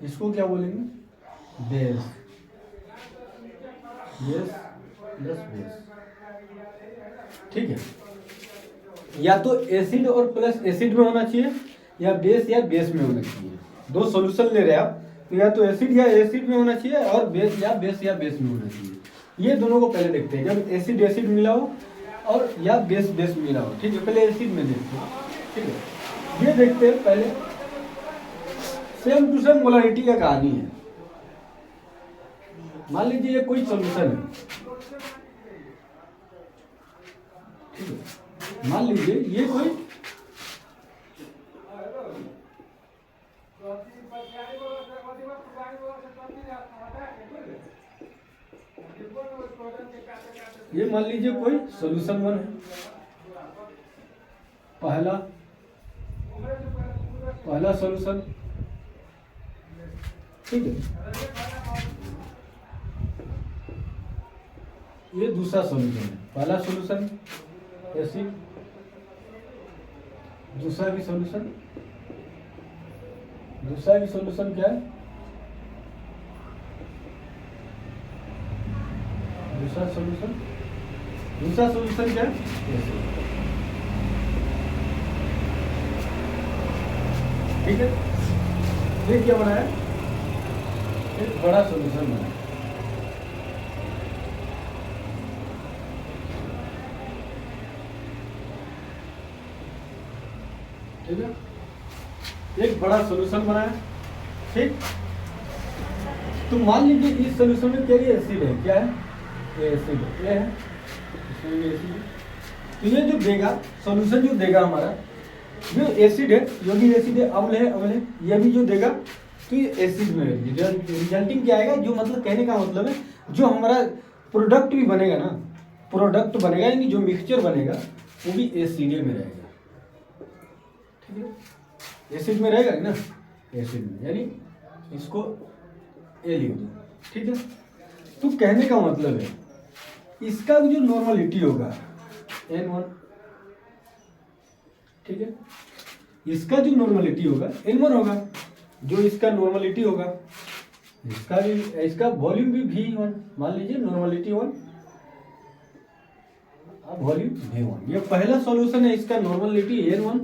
A: इसको क्या बोलेंगे, बेस, बेस प्लस बेस, ठीक है। या तो एसिड और प्लस एसिड में होना चाहिए, या बेस में होना चाहिए। दो सॉल्यूशन ले रहे हैं आप, तो या तो एसिड या एसिड में होना चाहिए, और बेस या बेस में होना चाहिए। ये दोनों को पहले देखते हैं, जब एसिड एसिड मिला हो और या बेस मिला हो, ठीक है। पहले एसिड में देखते हैं, ठीक है। ये देखते हैं पहले, सेम टू सेम मोलारिटी का कहानी है। मान लीजिए ये कोई सॉल्यूशन है, ठीक है। मान लीजिए ये कोई मान लीजिए कोई सॉल्यूशन 1 है, पहला सॉल्यूशन, ठीक है। ये दूसरा सॉल्यूशन है, पहला सॉल्यूशन एसिड, दूसरा भी सॉल्यूशन क्या है, दूसरा सॉल्यूशन क्या है, एसिड, ठीक है। ये क्या बना है, एक बड़ा सॉल्यूशन बना है, ठीक है। एक बड़ा सॉल्यूशन बना है, ठीक। तो मान लीजिए इस सॉल्यूशन में क्या, एसिड है, क्या है, एसिड है, इसमें भी एसिड है। तो ये जो देगा सॉल्यूशन, जो देगा हमारा जो एसिड है, जो भी एसिड है, अम्ल है, ये भी जो देगा तो ये एसिड में रिजल्टिंग क्या आएगा, जो मतलब कहने का मतलब है, जो हमारा प्रोडक्ट भी बनेगा ना, प्रोडक्ट बनेगा यानी जो मिक्सचर बनेगा वो भी एसिड में रहेगा, ठीक है। एसिड में रहेगा ना, एसिड में, यानी इसको ए लिख दो, ठीक है। तो कहने का मतलब है इसका जो नॉर्मलिटी होगा N1, ठीक है। इसका जो नॉर्मलिटी होगा N1 होगा, जो इसका नॉर्मलिटी होगा, इसका वॉल्यूम भी V1, मान लीजिए नॉर्मलिटी 1, अब वॉल्यूम V1। ये पहला सॉल्यूशन है, इसका नॉर्मलिटी N1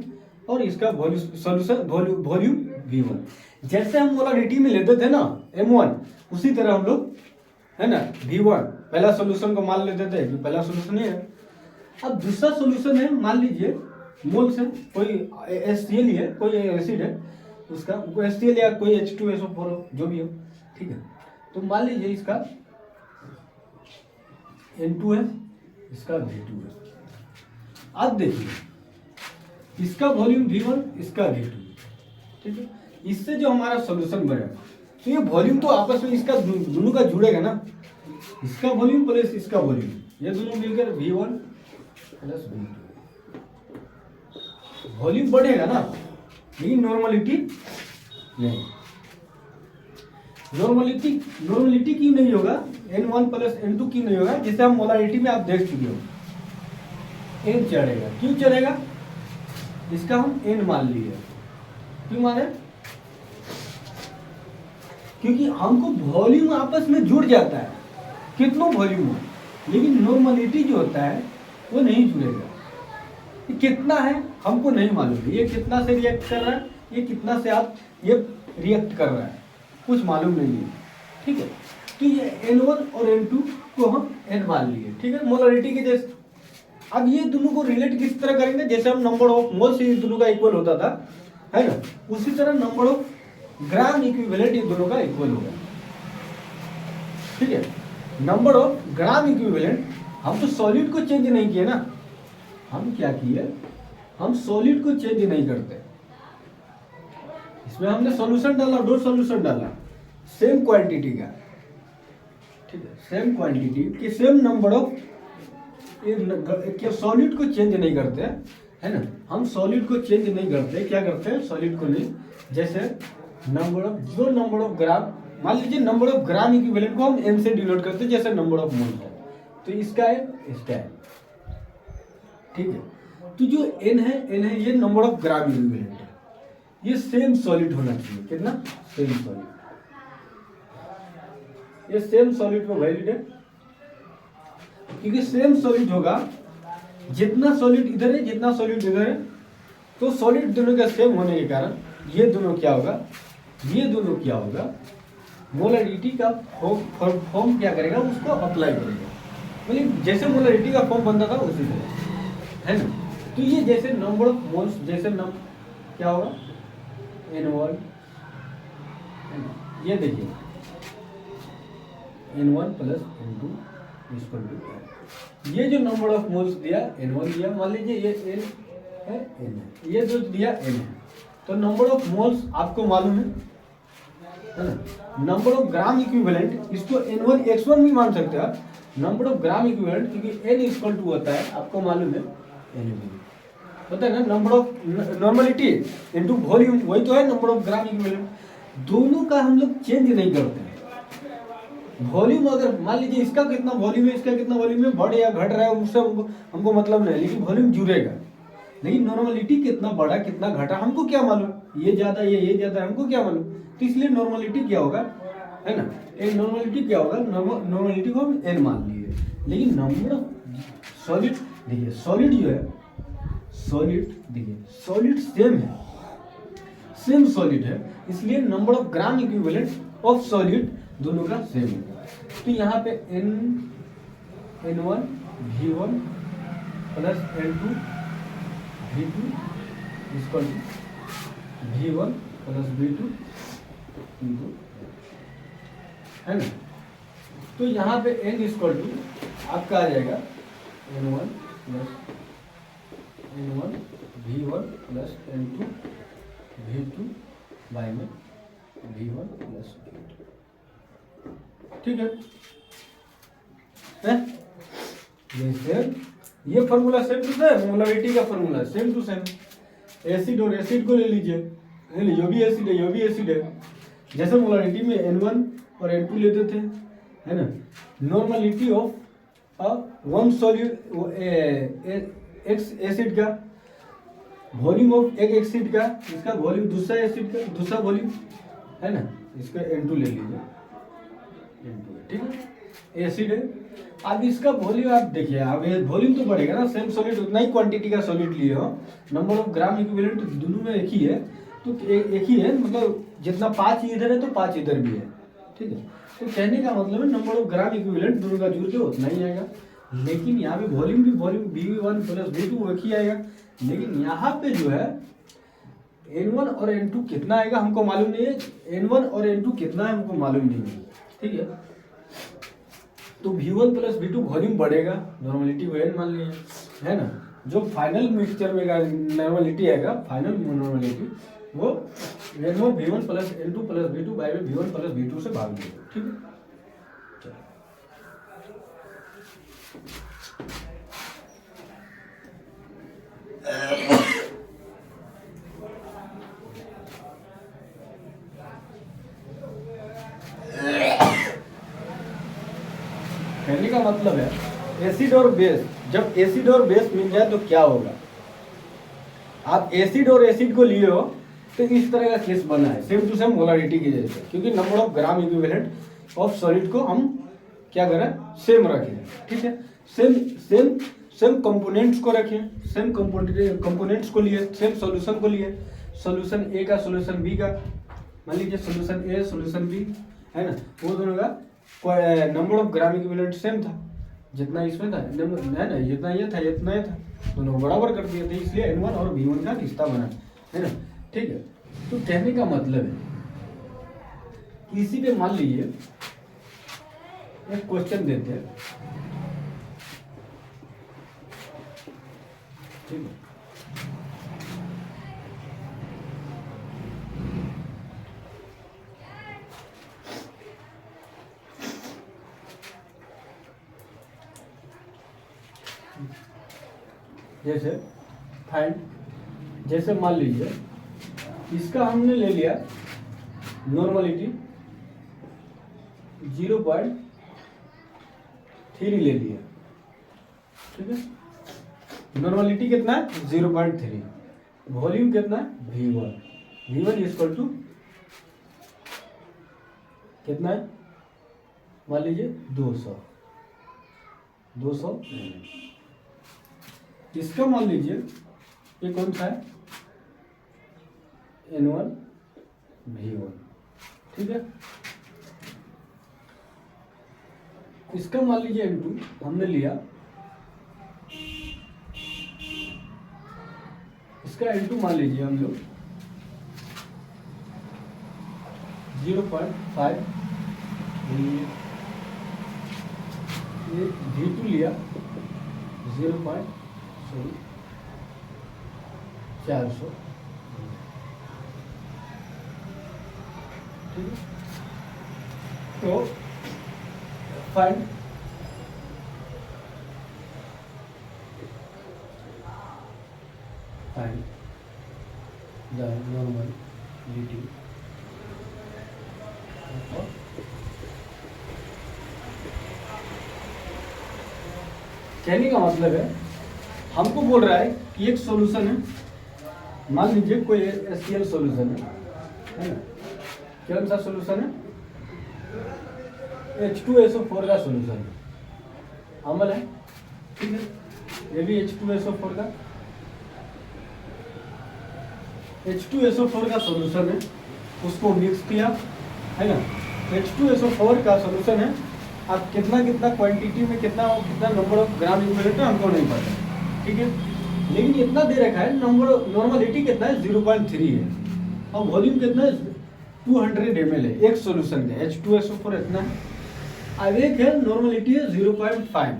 A: और इसका वॉल्यूम V1। जैसे हम मोलारिटी में लेते थे ना M1, उसी तरह हम लोग, है ना, V1 पहला सॉल्यूशन को मान लेते थे कि पहला सॉल्यूशन ही है। अब दूसरा सॉल्यूशन है, मान लीजिए मोल्स है, कोई HCl है, कोई एसिड है, उसका कोई HCl या कोई H2SO4 हो, जो भी हो, ठीक है। तो मान लीजिए इसका N2 है, इसका V2 है। अब देखिए इसका वॉल्यूम V1, इसका V2, ठीक है। इससे जो हमारा सॉल्यूशन बनेगा, तो ये वॉल्यूम तो आपस में इसका दोनों का जुड़ेगा ना, इसका वॉल्यूम प्लस इसका वॉल्यूम, ये दोनों मिलकर V1 प्लस V2, वॉल्यूम बढ़ेगा ना, लेकिन नॉर्मलिटी नहीं। नॉर्मलिटी क्यों नहीं होगा, N1 प्लस N2 क्यों नहीं होगा, जैसे हम मोलारिटी में आप देख चुके हो N चढ़ेगा, क्यों चढ़ेगा, इसका हम N मान लिए, क्यों माने, क्योंकि हमको वॉल्यूम आपस में जुड़ जाता है, कितनों वॉल्यूम हो, लेकिन नॉर्मलिटी जो होता है वो नहीं जुड़ेगा। ये कितना है हमको नहीं मालूम, ये कितना से रिएक्ट कर रहा है, ये कितना से आप ये रिएक्ट कर रहा है, कुछ मालूम नहीं है, ठीक है। तो ये N1 और N2 को हम N मान लिए, ठीक है, मोलारिटी के जैसे। अब ये दोनों को रिलेट किस तरह करेंगे, जैसे हम नंबर ऑफ मोल्स ये दोनों का इक्वल होता था, है ना, उसी तरह नंबर ऑफ ग्राम इक्विवेलेंट ये दोनों का इक्वल होगा, ठीक है। नंबर ऑफ ग्राम इक्विवेलेंट, हम तो सॉलिड को चेंज नहीं किए ना, हम क्या किए, हम सॉलिड को चेंज नहीं करते, इसमें हमने सॉल्यूशन डाला, दो सॉल्यूशन डाला सेम क्वांटिटी का, ठीक है, सेम क्वांटिटी के सेम नंबर ऑफ, सॉलिड को चेंज नहीं करते है ना, हम सॉलिड को चेंज नहीं करते, क्या करते हैं सॉलिड को नहीं, जैसे नंबर ऑफ, जो नंबर ऑफ ग्राम, मान लीजिए नंबर ऑफ ग्राम इक्विवेलेंट को हम n से डिनोट करते हैं, जैसे नंबर ऑफ मोल है, तो इसका है, ठीक है। तो जो n है ये नंबर ऑफ ग्राम इक्विवेलेंट है, ये सेम सॉलिड होना चाहिए, कितना सेम सॉलिड, ये सेम सॉलिड में वैलिड है, क्योंकि सेम सॉलिड होगा, जितना सॉलिड इधर है जितना सॉलिड इधर है, तो सॉलिड दोनों का सेम होने के कारण ये दोनों क्या होगा, मोलरिटी का फॉर्म क्या करेगा, उसको अप्लाई करेगा, मतलब जैसे मोलरिटी का फॉर्म बनता था उसी तरह, है ना। तो ये जैसे नंबर ऑफ मोल्स, जैसे क्या होगा N1, ये देखिए N1 plus N2 equal to, ये जो नंबर ऑफ मोल्स दिया N1 दिया, मान लीजिए ये N है, N है, ये जो दिया N है, तो नंबर ऑफ मोल्स आपको मालूम है ना, नंबर ऑफ ग्राम इक्विवेलेंट, इसको N1 X1 भी मान सकते हैं आप, नंबर ऑफ ग्राम इक्विवेलेंट, क्योंकि N इक्वल टू होता है, आपको मालूम है N होता है ना, number of normality into volume, वही तो है नंबर ऑफ ग्राम इक्विवेलेंट, दोनों का हम लोग चेंज नहीं करते हैं। वॉल्यूम अगर मान लीजिए इसका कितना वॉल्यूम है, इसका कितना वॉल्यूम है, बढ़ या घट रहा है, उससे हमको मतलब नहीं, लेकिन वॉल्यूम जुड़ेगा, लेकिन नॉर्मलिटी कितना बढ़ा कितना घटा हमको क्या मालूम, ये ज्यादा ये ज्यादा हमको क्या मालूम, तो इसलिए नॉर्मलिटी क्या होगा, है ना, एक नॉर्मलिटी क्या होगा, नॉर्मलिटी को हम n मान लिए, लेकिन नंबर ऑफ सॉलिड, देखिए सॉलिड जो है, सॉलिड देखिए सॉलिड सेम है, सेम सॉलिड है, इसलिए number of gram equivalent of solid दोनों का सेम है। तो यहाँ पे N1 V1 plus N2 V2 equal to V1 plus V2 into, है ना। तो यहाँ पे N इक्वल टू आपका आ जाएगा N1 V1 plus N2 V2 bye में V1 प्लस V2, ठीक है। जैसे ये formula same to same, molarity का formula same to same, acid और एसिड को ले लीजिए, ये भी एसिड है, ये भी एसिड है, जैसे मोलरिटी में N1 और N2 लेते थे, है ना, normality of one solute x acid का, वॉल्यूम ऑफ एक एसिड का, इसका वॉल्यूम दूसरा एसिड का दूसरा वॉल्यूम, है ना, इसका N2 ले लीजिए, N2 ठीक है, एसिड है। अब इसका वॉल्यूम आप देखिए, अब वॉल्यूम तो बढ़ेगा ना, सेम सॉलिड उतना ही क्वांटिटी का सॉलिड लिए हो, नंबर ऑफ ग्राम इक्विवेलेंट दोनों में एक ही है, तो एक ही है, मतलब जितना 5 इधर है तो 5 इधर भी है, ठीक है। तो कहने का मतलब है नंबर ऑफ ग्राम इक्विवेलेंट दोनों का जुड़ के उतना ही आएगा, लेकिन यहाँ पे वॉल्यूम भी वॉल्यूम V1 प्लस V2 एक ही आएगा, लेकिन यहाँ पे जो है N1 और N2 कितना आएगा हमको मालूम नहीं है, N1 और N2 कितना है हमको मालूम नहीं है, ठीक है। तो V1 प्लस V2 वॉल्यूम बढ़ेगा, नॉर्मलिटी को N मान लिए, है ना, जो फाइनल मिक्सचर में नॉर्मलिटी आएगा, फाइनल नॉर्मलिटी वो N1 V1 plus N2 plus V2 bye में V1 प्लस V2 से भाग देगा, ठीक है। कहने का मतलब है एसिड और बेस, जब एसिड और बेस मिल जाए तो क्या होगा, आप एसिड और एसिड को लिए हो तो इस तरह का केस बना है, सेम टू सेम मोलरिटी की जैसे, क्योंकि number of gram equivalent of solid को हम क्या करें, सेम रखें, ठीक है, सेम कंपोनेंट्स को रखें, सेम कंपोनेंट्स को लिए, सेम सॉल्यूशन को लिए, सॉल्यूशन ए का सॉल्यूशन बी का, मान लीजिए सॉल्यूशन ए सॉल्यूशन बी, है ना, वो दोनों का number of gram equivalent same था, जितना इसमें था है ना, जितना ये था इतना ये था, दोनों बराबर कर दिए थे, इसलिए N1 और V1 का रिश्ता बना, है ना, ठीक है। तो कहने का मतलब है इसी पे मान लीजिए एक क्वेश्चन देते हैं, ठीक है, जैसे फाइंड, जैसे मान लीजिए इसका हमने ले लिया नॉर्मलिटी 0.3 ले लिया, ठीक है। नॉर्मलिटी कितना है 0.3, वॉल्यूम कितना है V1, V1 इक्वल टू कितना है मान लीजिए 200 इसका मान लीजिए ये कौन सा है N1 V1, ठीक है। इसका मान लीजिए N2 हमने लिया, इसका N2 मान लीजिए हम लोग 0.5, ये V2 लिया 0.400, ठीक है। तो फाइंड द नॉर्मलिटी कहने का मतलब है हमको बोल रहा है कि एक सॉल्यूशन है, मान लीजिए कोई HCl सॉल्यूशन है ना, कौन सा सॉल्यूशन है H2SO4 का सॉल्यूशन है, अमल है, ठीक है। ये भी H2SO4 का सॉल्यूशन है, उसको मिक्स किया है ना। H2SO4 का सॉल्यूशन है, आप कितना क्वांटिटी में कितना नंबर ऑफ ग्राम इक्विवेलेंट है हमको नहीं पता, ठीक है। लेकिन इतना दे रखा है, नॉर्मलिटी कितना है 0.3 है और वॉल्यूम कितना है 200 ml है एक सॉल्यूशन का। H2SO4 इतना है, अब एक है नॉर्मलिटी है 0.5,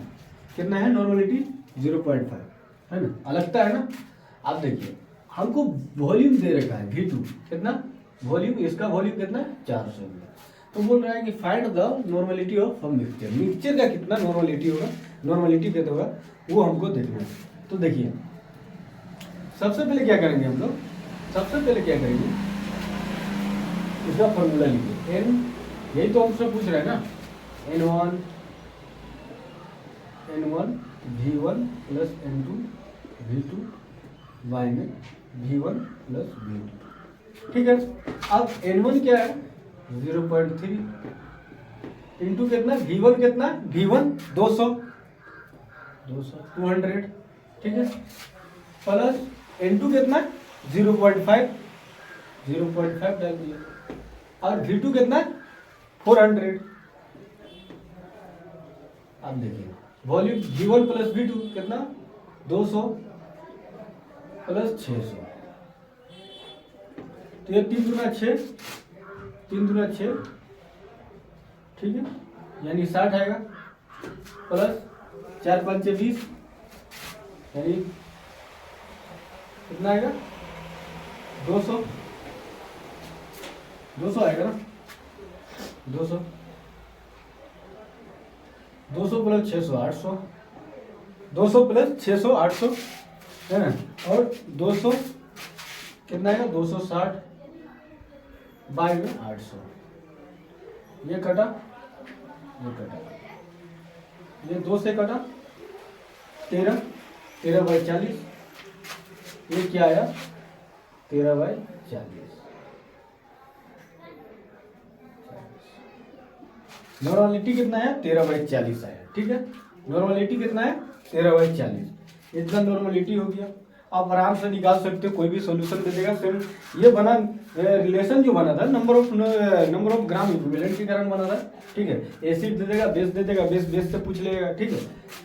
A: कितना है नॉर्मलिटी 0.5 है ना, अलगता है ना। आप देखिए हमको वॉल्यूम दे रखा है V2 कितना वॉल्यूम, इसका वॉल्यूम कितना है 400 ml। तो बोल रहा है कि find the normality of mixture का कितना नॉर्मलिटी होगा, नॉर्मलिटी कितना होगा वो हमको देखना है। तो देखिए सबसे पहले क्या करेंगे हम लोग, इसका फॉर्मूला लिखिए N, यही तो हमसे पूछ रहा है ना, N1 V1 plus N2 V2 minus V1 plus V2, ठीक है। अब N1 क्या है 0.3 इंटू कितना V1 कितना V1 200, ठीक है, प्लस N2 कितना 0.5 डाल दिया और V2 कितना 400। अब देखिए वॉल्यूम V1 प्लस V2 कितना 200 प्लस 600, तो ये 3 दूना 6, ठीक है, यानी 60 आएगा, प्लस 4 5 20, यानी कितना आएगा 200 आएगा ना, 200 प्लस 600 800, 200 प्लस 600 800 है ना, और 200 कितना आएगा 260 बाई में 800, ये कटा, ये 2 से कटा 13/40, ये क्या आया 13/40। नॉर्मलिटी कितना है 13/40 आया, ठीक है। नॉर्मलिटी कितना है 13/40, इतना नॉर्मलिटी हो गया। आप आराम से निकाल सकते हो, कोई भी सॉल्यूशन दे देगा सेम। ये बना रिलेशन जो बना था नंबर ऑफ ग्राम इक्विवेलेंट के कारण बना था, ठीक है। एसिड दे देगा, बेस दे देगा, बेस से पूछ लेगा, ठीक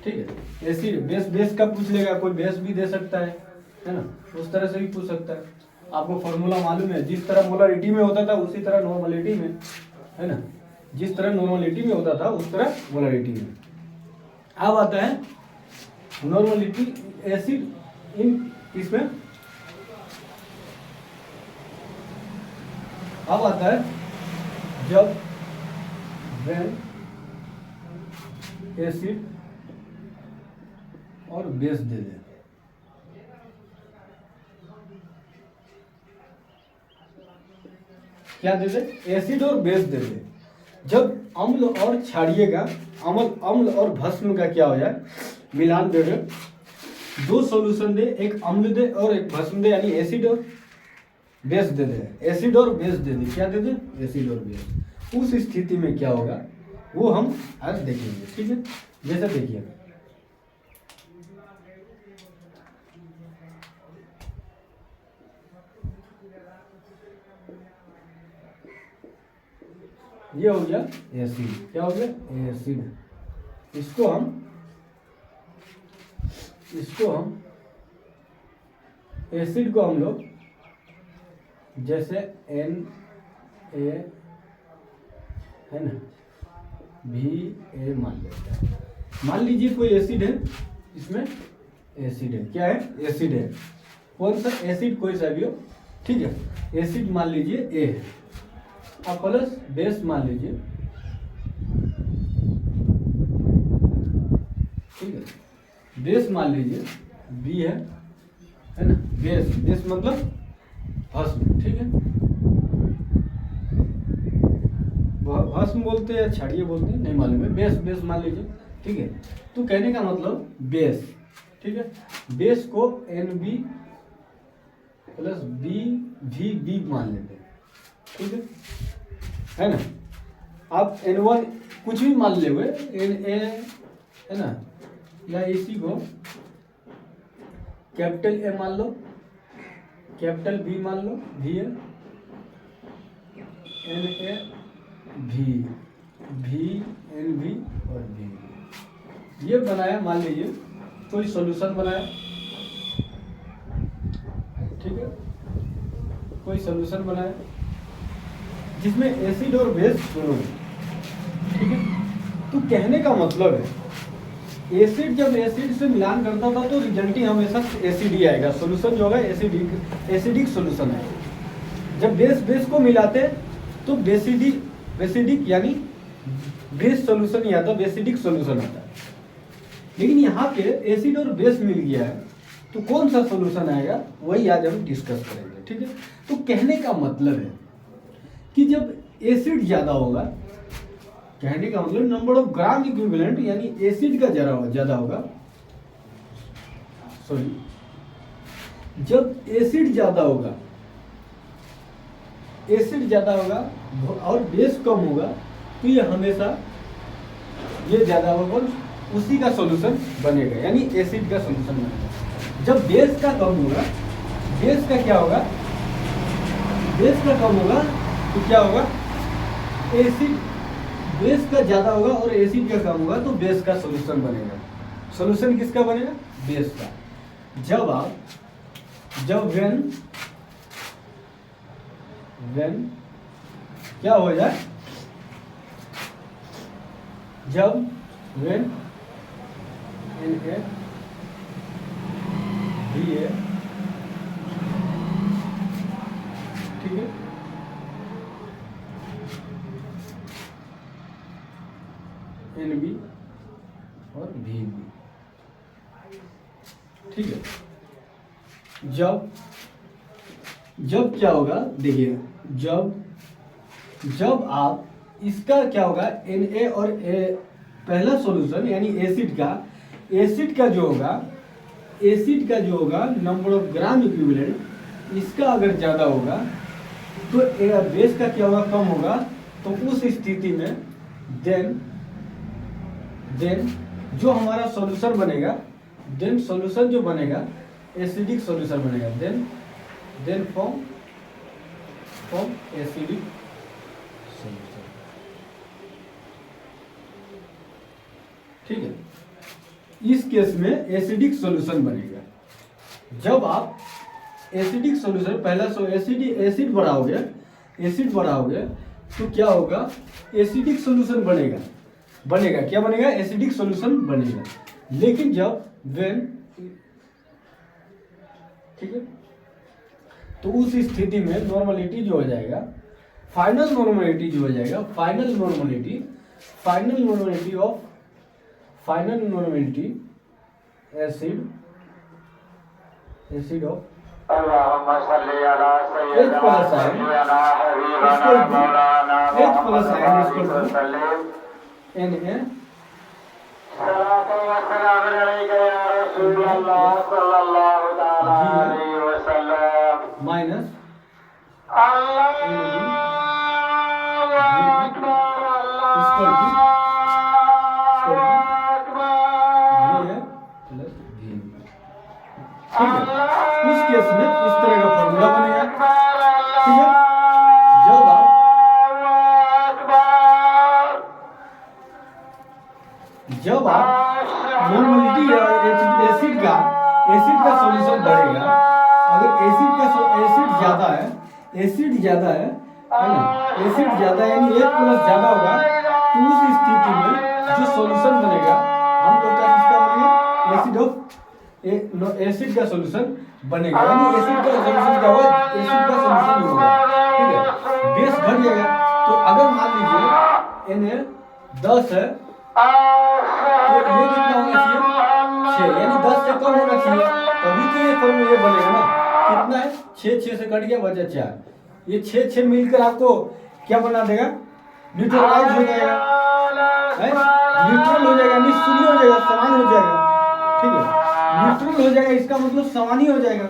A: है। एसिड बेस का पूछ लेगा, कोई बेस भी दे सकता है ना, उस तरह से भी पूछ सकता है। आपको फॉर्मूला मालूम है, जिस तरह मोलरिटी में होता था उसी तरह नॉर्मलिटी में, है ना, जिस तरह नॉर्मलिटी में होता था उस तरह मोलरिटी में। अब आता है नॉर्मलिटी एसिड इन इसमें, अब आता है जब व्हेन एसिड और बेस दे दे, क्या दे दे, एसिड और बेस दे दे। जब अम्ल और क्षारीय का, अम्ल और भस्म का क्या हो जाए, मिलान दे दे, दो सॉल्यूशन दे, एक अम्ल दे और एक भस्म दे, यानी एसिड और बेस दे दे, एसिड और बेस दे दे, क्या दे दे, एसिड और बेस। उस स्थिति में क्या होगा वो हम आज देखेंगे, ठीक है। जैसे देखिए ये हो गया एसिड, क्या हो गया, एसिड। इसको हम एसिड को हम लोग जैसे Na है ना, Va मान लेते हैं। मान लीजिए कोई एसिड है, इसमें एसिड है, क्या है, एसिड है। कौन सा एसिड, कोई सा भी हो, ठीक है। एसिड मान लीजिए ए है, अब प्लस बेस मान लीजिए, ठीक है। बेस मान लीजिए बी है ना। बेस मतलब भस्म, ठीक है। भस्म बोलते हैं या क्षारीय बोलते हैं नहीं मालूम है, बेस मान लीजिए, ठीक है। तो कहने का मतलब बेस, ठीक है। बेस को Nb प्लस बी मान लेते हैं, ठीक है ना। आप N1 कुछ भी मान ले हुए, Na है ना, या इसी को कैपिटल ए मान लो, कैपिटल बी मान लो, भी है, Na भी Nb और भी। ये बनाया, मान लीजिए कोई सॉल्यूशन बनाया, ठीक है, कोई सॉल्यूशन बनाया जिसमें एसिड और बेस दोनों, ठीक है। तो कहने का मतलब है एसिड जब एसिड से मिलान करता था तो रिजल्टिंग हमेशा एसिड ही आएगा, सॉल्यूशन जो होगा एसिडिक सॉल्यूशन है। जब बेस को मिलाते तो बेसिडिक यानी बेस सॉल्यूशन नहीं आता, बेसिडिक सॉल्यूशन आता है। लेकिन यहाँ पे एसिड और बेस मिल गया है तो कौन सा सॉल्यूशन आएगा वही आज हम डिस्कस करेंगे, ठीक है। तो कहने का मतलब है कि जब एसिड ज्यादा होगा, कहने का मतलब नंबर ऑफ ग्राम इक्विवेलेंट यानी एसिड का ज्यादा होगा, सॉरी, जब एसिड ज्यादा होगा और बेस कम होगा तो ये हमेशा ये ज्यादा होगा, उसी का सॉल्यूशन बनेगा, यानी एसिड का सॉल्यूशन बनेगा। जब बेस का कम होगा, बेस का क्या होगा, बेस का कम होगा तो क्या होगा, एसिड, बेस का ज्यादा होगा और एसिड का कम होगा तो बेस का सॉल्यूशन बनेगा। सॉल्यूशन किसका बनेगा, बेस का। जब वेन क्या हो जाए, जब वेन Na भी है, ठीक है, Nb और Vb, ठीक है। जब क्या होगा, देखिए जब आप इसका क्या होगा, Na और पहला सॉल्यूशन यानी एसिड का जो होगा नंबर ऑफ ग्राम इक्विवेलेंट, इसका अगर ज्यादा होगा तो बेस का क्या होगा, कम होगा। तो उस स्थिति में देन जो हमारा सॉल्यूशन बनेगा, सॉल्यूशन जो बनेगा एसिडिक सॉल्यूशन बनेगा, देन फॉर्म एसिडिक सॉल्यूशन, ठीक है। इस केस में एसिडिक सॉल्यूशन बनेगा। जब आप एसिडिक सॉल्यूशन पहला एसिड बढ़ाओगे तो क्या होगा, एसिडिक सॉल्यूशन बनेगा, क्या बनेगा, एसिडिक सॉल्यूशन बनेगा। लेकिन जब ठीक है, तो उस स्थिति में नॉर्मलिटी जो हो जाएगा, final normality acid of H plus ion equal to H plus ion equal to N A minus ठीक है। इस केस में इस तरह का फॉर्मूला बनेगा। ठीक है, जब आप नॉर्मलिटी या एसिड का सॉल्यूशन बढ़ेगा, अगर एसिड ज्यादा है ना, एसिड ज्यादा यानी एक प्लस ज्यादा होगा, तो उस स्थिति में जो सॉल्यूशन बनेगा हम लोग का किसका बनेगा, एसिड का सॉल्यूशन बनेगा। यानी एसिड का सॉल्यूशन क्या होगा, एसिड का सॉल्यूशन ही होगा। ठीक है, बेस बढ़ जाएगा। तो अगर मान लीजिए Na 10 है तो ये कितना होना चाहिए 6, यानी 10 से कम होना चाहिए, तभी तो ये फॉर्मूला बनेगा ना। कितना है 6 से कट गया बचा 4, ये 6 मिलकर आपको क्या बना देगा, न्यूट्रलाइज हो जाएगा, न्यूट्रल हो जाएगा, निशून्य हो जाएगा, समान हो जाएगा। ठीक है, न्यूट्रल हो जाएगा इसका मतलब समान ही हो जाएगा,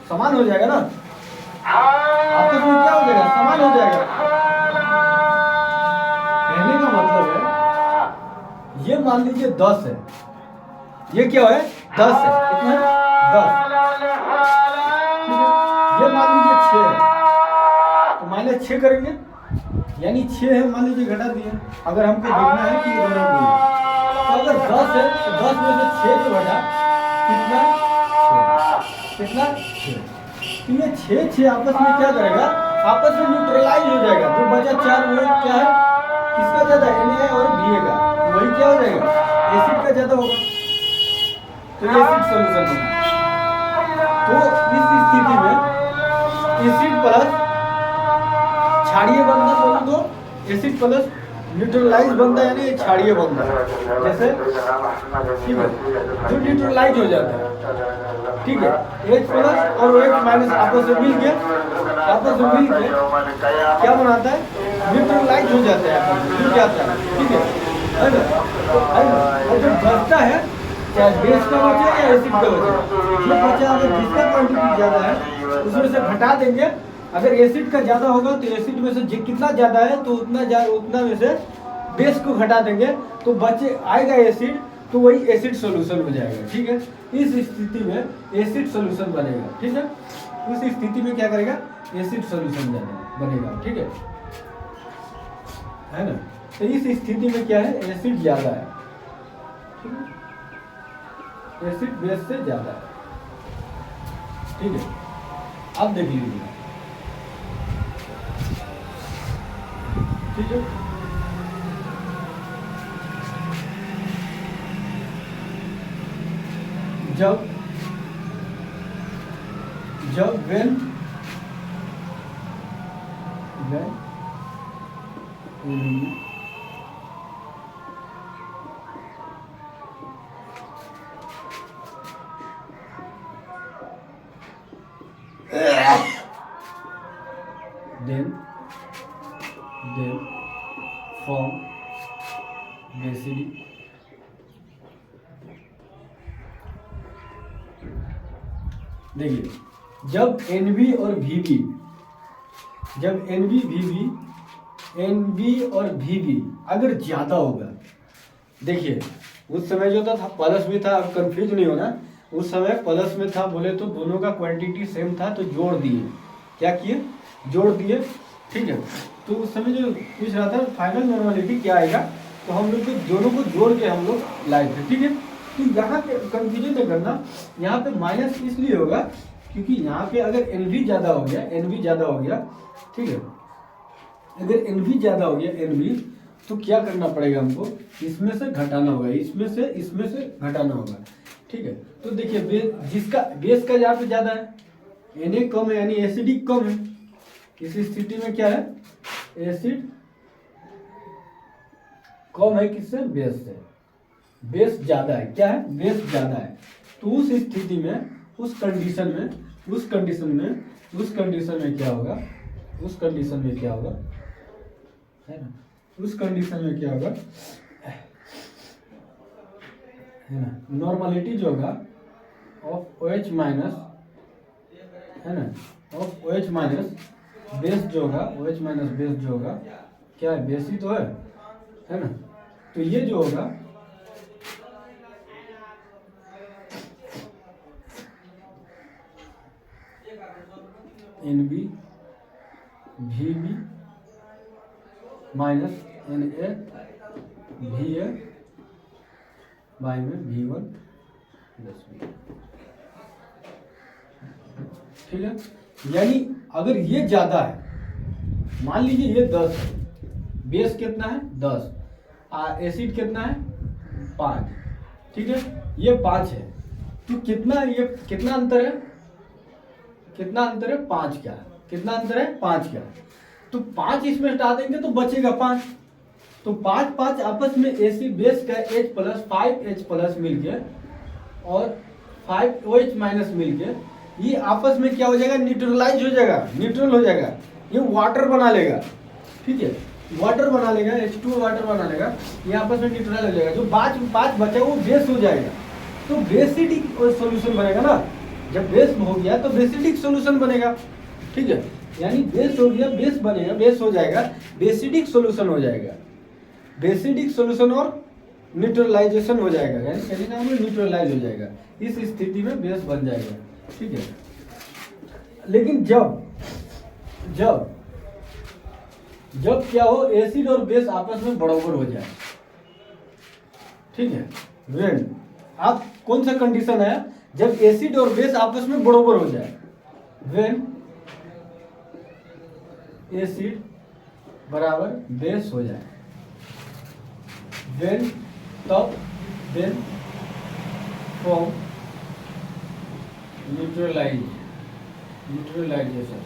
A: समान हो जाएगा ना, आपस में क्या हो जाएगा, समान हो जाएगा। कहने का मतलब है ये मान लीजिए 10 है, ये क्या है 10 है, कितना है 10। ठीक है, ये मान लीजिए 6 है तो माइनस 6 करेंगे, यानी 6 है मान लीजिए घटा दिए। अगर हमको देखना है कि ये दोनों को, तो अगर 10 है तो 10 में से 6 को घटा कितना 6, कितना 6, तो ये 6 आपस में क्या करेगा, आपस में न्यूट्रलाइज हो जाएगा। तो बचा 4 वो क्या है, किसका ज्यादा है, Na और Ba का, तो वही क्या हो जाएगा, एसिड का ज्यादा होगा, तो ये एसिड सॉल्यूशन होगा। तो इस स्थिति में एसिड प्लस क्षारीय बनता बोलो तो एसिड प्लस न्यूट्रलाइज बनता है, यानी क्षारीय बनता है जैसे, ठीक है, जो न्यूट्रलाइज हो जाता है। ठीक है, H प्लस और OH माइनस आपस में मिल के क्या बनाता है, न्यूट्रलाइज हो जाता है, आपस में मिल जाता है। ठीक है ना, तो जो बचता है चाहे बेस का बचे या एसिड का बचे, जो बचा अगर जिसका क्वांटिटी ज्यादा है उसमें से घटा देंगे। अगर एसिड का ज्यादा होगा तो एसिड में से कितना ज्यादा है तो उतना में से बेस को घटा देंगे, तो बचे आएगा एसिड, तो वही एसिड सॉल्यूशन हो जाएगा। ठीक है, इस स्थिति में एसिड सॉल्यूशन बनेगा। ठीक है, उस स्थिति में क्या करेगा, एसिड सॉल्यूशन बनेगा। ठीक है ना, तो इस स्थिति में क्या है, एसिड ज्यादा है, ठीक है, एसिड बेस से ज्यादा है। ठीक है, अब देख लीजिए। ठीक है, जब when then form basically देखिए, जब NB और VB और VB अगर ज्यादा होगा, देखिए उस समय जो था प्लस भी था, अब कंफ्यूज नहीं होना, उस समय प्लस में था बोले तो दोनों का क्वांटिटी सेम था तो जोड़ दिए, क्या किए, जोड़ दिए। ठीक है, तो उस समय जो पूछ रहा था फाइनल नॉर्मलिटी क्या आएगा, तो हम लोग दोनों को जोड़ के हम लोग लाए थे। ठीक है, तो यहाँ पे कंफ्यूजन नहीं करना, यहाँ पे माइनस इसलिए होगा क्योंकि यहाँ पे अगर NB ज़्यादा हो गया, ठीक है, अगर NB ज़्यादा हो गया NB, तो क्या करना पड़ेगा हमको, इसमें से घटाना होगा, इसमें से घटाना होगा। ठीक है, तो देखिए जिसका बेस का यहाँ पे ज़्यादा है, Na कम है यानी एसिडिक कम है, इस स्थिति में क्या है, एसिड कम है किससे, बेस से, बेस ज्यादा है, क्या है, बेस ज्यादा है। तो उस स्थिति में, उस कंडीशन में उस कंडीशन में क्या होगा, उस कंडीशन में क्या होगा, है ना, उस कंडीशन में क्या होगा, है ना, नॉर्मलिटी जो होगा ऑफ OH माइनस, है ना, ऑफ OH माइनस बेस जो होगा, OH माइनस बेस जो होगा क्या है, बेस ही तो है ना, तो ये जो होगा NB VB minus NA VA by में V1 प्लस V, ठीक है। यानी अगर ये ज्यादा है, मान लीजिए ये 10 है, बेस कितना है 10, एसिड कितना है 5, ठीक है, ये 5 है, तो कितना, ये कितना अंतर है, कितना अंतर है 5 का, कितना अंतर है 5 का, तो 5 इसमें हटा देंगे तो बचेगा 5, तो 5 5 आपस में एसी बेस का H प्लस 5H प्लस मिलके और 5OH माइनस मिलके ये आपस में क्या हो जाएगा, न्यूट्रलाइज हो जाएगा, न्यूट्रल हो जाएगा, ये वाटर बना लेगा, ठीक है, वाटर बना लेगा, H2O वाटर बना लेगा, ये आपस में न्यूट्रल हो जाएगा, जो 5 बचा वो बेस हो जाएगा, तो बेसिडिक सॉल्यूशन बनेगा ना, जब बेस हो गया तो बेसिडिक सॉल्यूशन बनेगा, ठीक है, यानी बेस हो गया, बेस बनेगा, बेस हो जाएगा, बेसिडिक सॉल्यूशन हो जाएगा, बेसिडिक सॉल्यूशन और न्यूट्रलाइजेशन हो जाएगा, यानी न्यूट्रलाइज हो जाएगा, इस स्थिति में बेस बन जाएगा, ठीक है। लेकिन जब जब जब क्या हो, एसिड और बेस आपस में बराबर हो जाए, ठीक है, व्हेन, आप कौन सा कंडीशन है, जब एसिड और बेस आपस में बराबर हो जाए, व्हेन एसिड बराबर बेस हो जाए, व्हेन, तब, then form neutralization,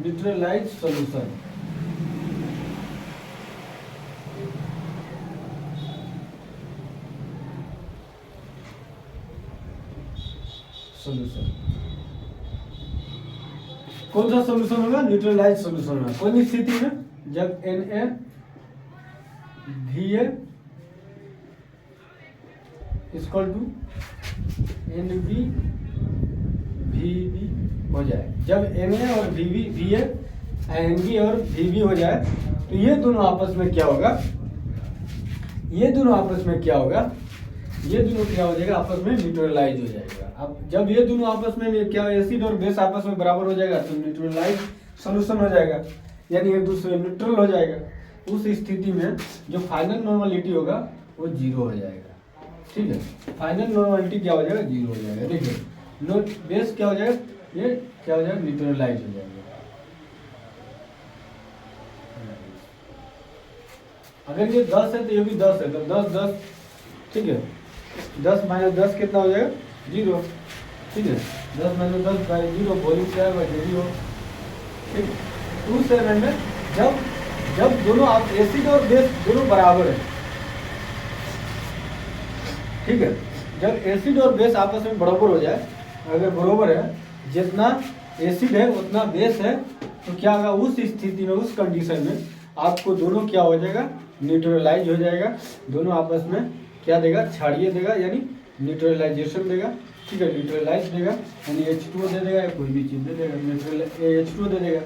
A: neutralize solution, कौन सा सॉल्यूशन होगा, न्यूट्रलाइज सॉल्यूशन होगा, कौन स्थिति में, जब NaVA इक्वल टू NbVb हो जाए, जब Na और VA NB और VB हो जाए, तो ये दोनों आपस में क्या होगा, ये दोनों आपस में क्या होगा, ये दोनों क्या हो जाएगा, आपस में न्यूट्रलाइज हो जाएगा। अब जब ये दोनों आपस में क्या, एसिड और बेस आपस में बराबर हो जाएगा तो न्यूट्रलाइज सॉल्यूशन हो जाएगा, यानी एक दूसरे न्यूट्रल हो जाएगा, उस स्थिति में जो फाइनल नॉर्मलिटी होगा वो 0 हो जाएगा, ठीक है, फाइनल नॉर्मलिटी क्या हो जाएगा, 0 हो जाएगा, देखिए बेस क्या हो जाएगा, ये क्या हो जाएगा, न्यूट्रलाइज हो जाएगा। अगर ये 10 है तो ये भी 10 है, तो 10 ठीक है, 10 माइनस 10 कितना हो जाएगा, 0, ठीक है, 10 माइनस 10 बाई 0, वॉल्यूम क्या है, 0, ठीक है। 27 में जब दोनों आप एसिड और बेस दोनों बराबर है, ठीक है, जब एसिड और बेस आपस में बराबर हो जाए, अगर बराबर है, जितना एसिड है उतना बेस है, तो क्या होगा, उस स्थिति में, उस कंडीशन में आपको दोनों क्या हो जाएगा, न्यूट्रलाइज हो जाएगा, दोनों आपस में क्या देगा, क्षारीय देगा, यानी न्यूट्रलाइजेशन देगा, ठीक है, न्यूट्रलाइज देगा, यानी H2O दे देगा, या कोई भी चीज दे देगा, H2O दे देगा,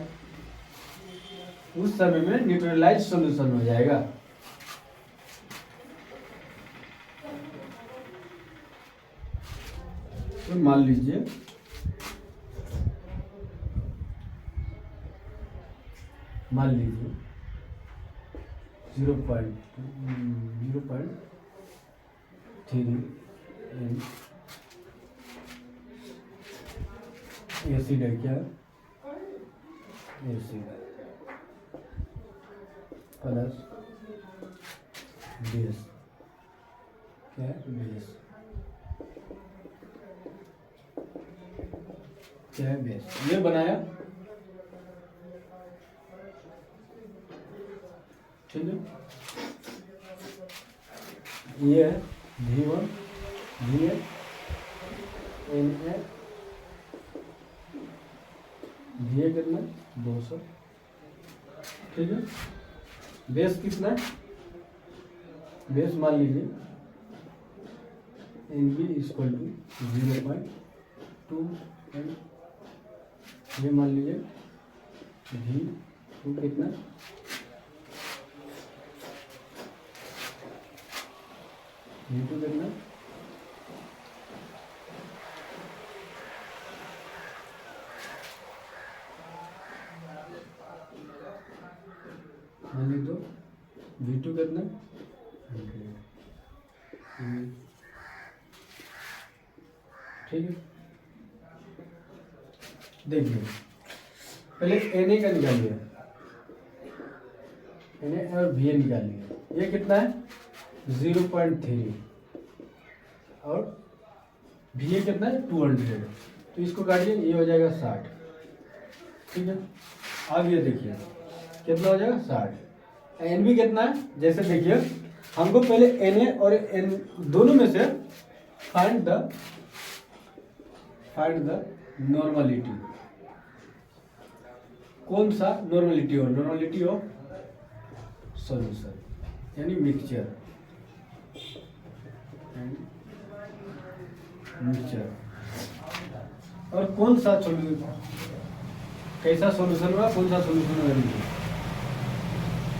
A: उस समय में न्यूट्रलाइज सॉल्यूशन हो जाएगा। तो मान लीजिए 0.3 एसिड है, क्या एसिड प्लस बेस, क्या है बेस, क्या है बेस, ये बनाया, ठीक है, ये है V1 VA NA VA कितना 200, ठीक है। बेस कितना है, बेस मान लीजिए NB इक्वल टू 0.2 एंड ये मान लीजिए V2 कितना, V2 कितना मान लीजिए, V2 कितना 100, ठीक है। देखिए पहले Na का निकालिए, Na और Va निकालिए, ये कितना है 0.3 और Va कितना है 200, तो इसको काटिए, ये हो जाएगा 60, ठीक है। अब ये देखिए कितना हो जाएगा 60। NB कितना है, जैसे देखिए हमको पहले Na और N दोनों में से फाइंड द नॉर्मलिटी, कौन सा नॉर्मलिटी हो, नॉर्मलिटी ऑफ सॉल्यूशन यानी मिक्सचर और कौन सा सॉल्यूशन, कैसा सॉल्यूशन हुआ, कौन सा सॉल्यूशन हुआ,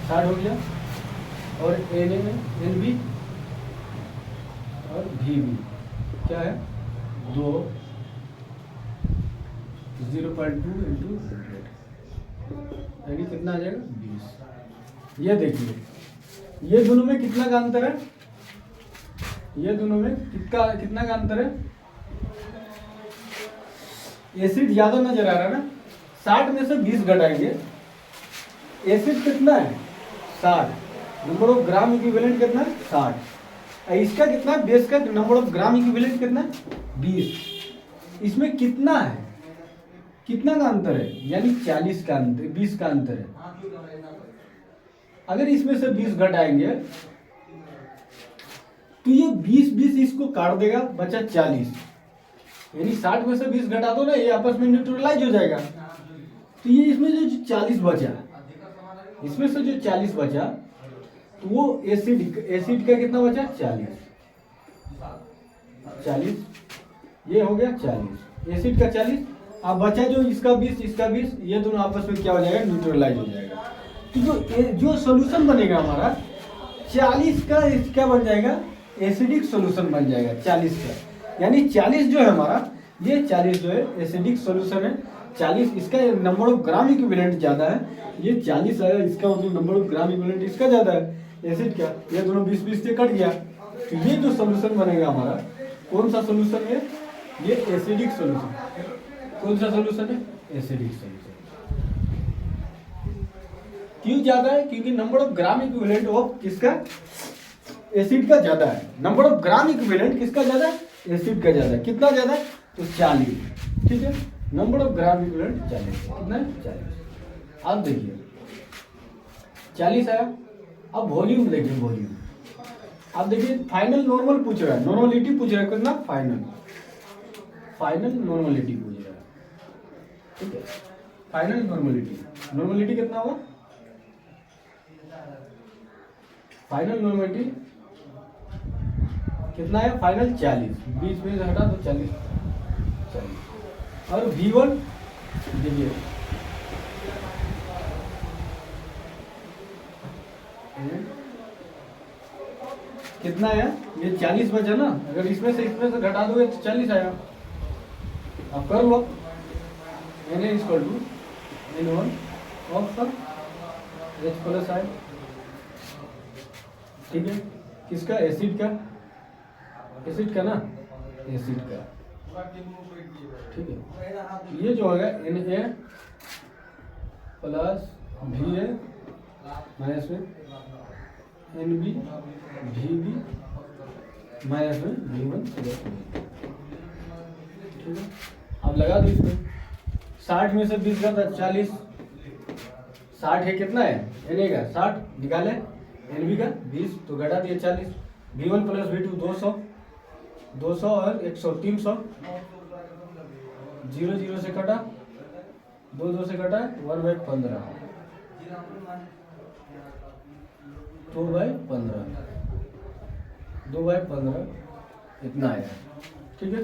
A: 60 हो गया। और Na में NB और VB क्या है 2 0.2 इंटू 100 यानी कितना आ जाएगा 20। ये देखिए ये दोनों में कितना का अंतर है, ये दोनों में कितना का अंतर है, एसिड ज्यादा नजर आ रहा है ना, 60 में से 20 घटाएंगे, एसिड कितना है 60, नंबर ऑफ ग्राम इक्विवेलेंट कितना है 60, इसका कितना है, बेस का नंबर ऑफ ग्राम इक्विवेलेंट कितना है 20, इसमें कितना है, कितना का अंतर है, यानी 40 का अंतर, 20 का अंतर है। अगर इसमें से 20 घटाएंगे तो ये 20 इसको काट देगा, बचा 40, यानी 60 में से 20 घटा दो ना, ये आपस में न्यूट्रलाइज हो जाएगा। तो ये इसमें जो 40 बचा, इसमें से जो 40 बचा तो वो एसिड का कितना बचा 40, ये हो गया 40, एसिड का 40, अब बचा जो इसका 20 इसका 20, ये दोनों आपस में क्या हो जाएगा न्यूट्रलाइज हो जाएगा। तो जो सॉल्यूशन बनेगा हमारा 40 का क्या बन जाएगा, एसिडिक सॉल्यूशन बन जाएगा 40 का, यानी 40 जो है हमारा, ये 40 जो है एसिडिक सॉल्यूशन है, 40 इसका नंबर ऑफ ग्राम इक्विवेलेंट ज्यादा है, ये 40 है, इसका मतलब नंबर ऑफ ग्राम इक्विवेलेंट इसका ज्यादा है एसिड का, ये दोनों 20 से कट गया। तो ये जो सॉल्यूशन बनेगा हमारा, कौन सा सॉल्यूशन है, ये एसिडिक सॉल्यूशन, कौन सा सॉल्यूशन है, एसिडिक सॉल्यूशन। क्यों ज्यादा है, क्योंकि number of gram equivalent of किसका, एसिड का ज्यादा है, नंबर ऑफ ग्राम इक्विवेलेंट किसका ज्यादा है, एसिड का ज्यादा है, कितना ज्यादा है तो 40, ठीक है, नंबर ऑफ ग्राम इक्विवेलेंट 40, कितना है 40। अब देखिए 40 आया, अब वॉल्यूम देखिए, वॉल्यूम अब देखिए फाइनल नॉर्मल पूछ रहा है, नॉर्मलिटी पूछ रहा है, कितना फाइनल नॉर्मलिटी पूछ रहा है, ठीक है, फाइनल नॉर्मलिटी कितना होगा, फाइनल नॉर्मलिटी कितना है, फाइनल 40, 20 में से हटा तो 40। और V1 देखिए कितना है, ये 40 बचा ना, अगर इसमें से घटा दोगे तो 40 आएगा। अब कर लो, Na equal to N1 of H plus I, ठीक है, किसका, एसिड का ना, एसिड का, ठीक है। ये जो होगा Na प्लस Va माइनस में NB VB माइनस में V1 प्लस, ठीक है। अब लगा दो इसमें, 60 में से 20 घटा 40, 60 है, कितना है एन ए का 60 निकाले, एन बी का 20 तो घटा दिया 40, V1 प्लस V2 200, 200 और 100 300, 0 0 से कटा, 2 2 से कटा, 1/15, 2/15, 2/15 इतना आया। ठीक है,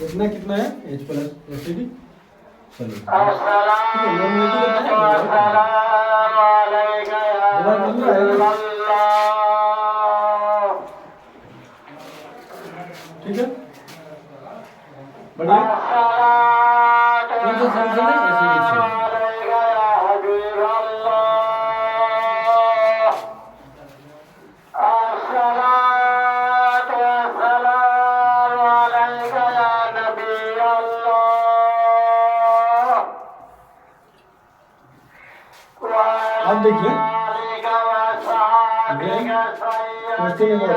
A: इतना कितना है H प्लस एसिडिक सॉल्यूशन। ठीक है, नॉर्मलिटी ठीक है, बढ़िया। कौन सा सॉल्यूशन है? Acidic solution. अब देखिए क्वेश्चन नंबर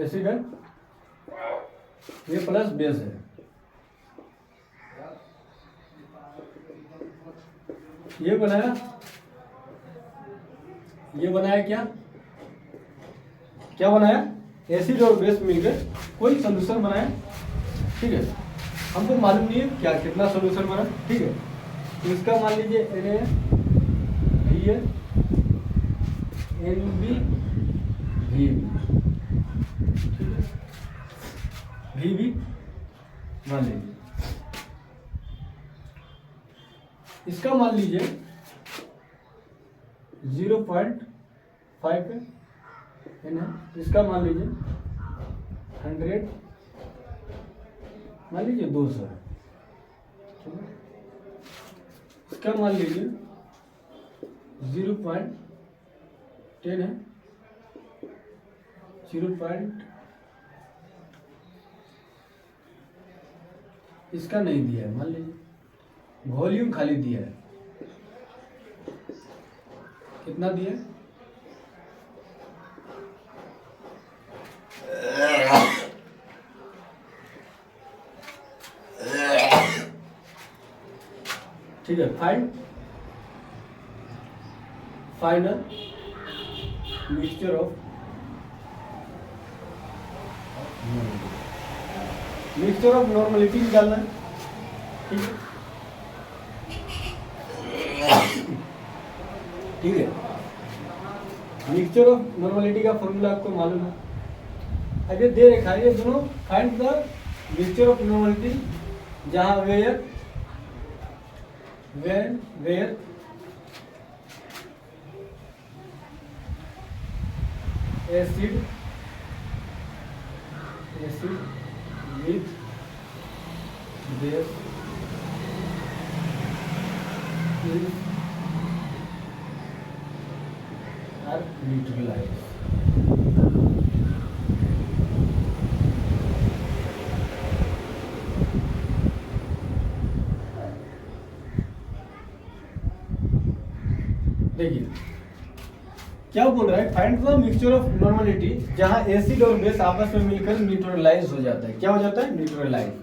A: एसिड है, ये प्लस बेस है, ये बनाया क्या बनाया एसिड और बेस मिलकर कोई सोल्यूशन बनाया। ठीक है, हमको मालूम नहीं है क्या कितना सोल्यूशन बना। ठीक है, तो इसका मान लीजिए N A B A N B V ठीक है, वी भी मान लीजिए, इसका मान लीजिए 0.5 है ना, इसका मान लीजिए 100, मान लीजिए 200 है, ठीक है, इसका मान लीजिए 0.10 है, 0. इसका नहीं दिया है, मान लीजिए वॉल्यूम खाली दिया है, कितना दिया है? ठीक है, फाइनल मिक्सचर ऑफ नॉर्मलिटी निकालना है। ठीक है, ठीक है, मिक्सचर ऑफ नॉर्मलिटी का फॉर्मूला आपको मालूम है, अगर दे रखा है ये दोनों, find the mixture of normality जहां where acid with base are neutralized। देखिए क्या बोल रहा है, find the mixture of normality जहां एसिड और बेस आपस में मिलकर न्यूट्रलाइज हो जाता है। क्या हो जाता है? न्यूट्रलाइज।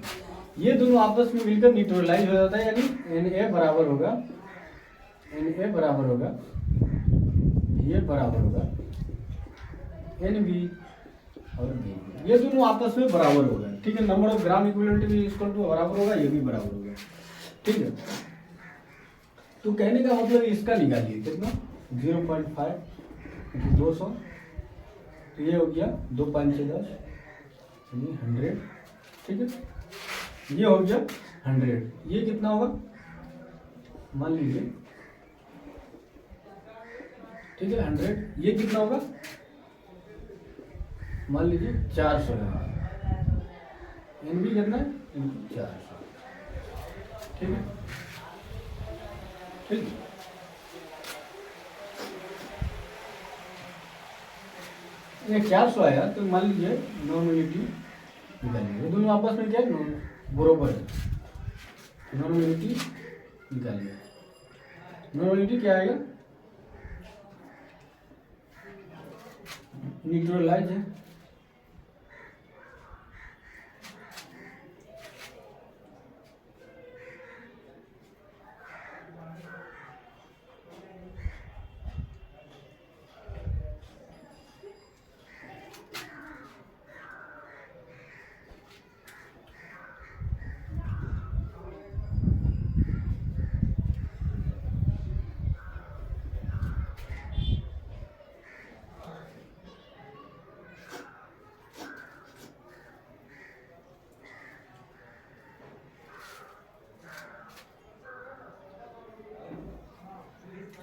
A: ये दोनों आपस में मिलकर न्यूट्रलाइज हो जाता है, यानी Na बराबर होगा ये बराबर होगा Nb और Bb, ये दोनों आपस में बराबर होगा। ठीक है, नंबर ऑफ ग्राम इक्विवेलेंट भी इक्वल टू बराबर होगा, ये भी बराबर होगा। ठीक है, तो कहने का मतलब इसका निकालिए कितना, 0.5 200, तो ये हो गया 2 5 6 10 100। ठीक है, ये हो गया 100, ये कितना होगा मान लीजिए, ठीक है 100, ये कितना होगा मान लीजिए 400 है, Nb कितना है 400। ठीक है, ठीक, ये 400 आया, तो मान लीजिए नॉर्मलिटी निकालिए, दोनों आपस में क्या है बराबर है, नॉर्मलिटी निकालिए। नॉर्मलिटी क्या आएगा, न्यूट्रलाइज है,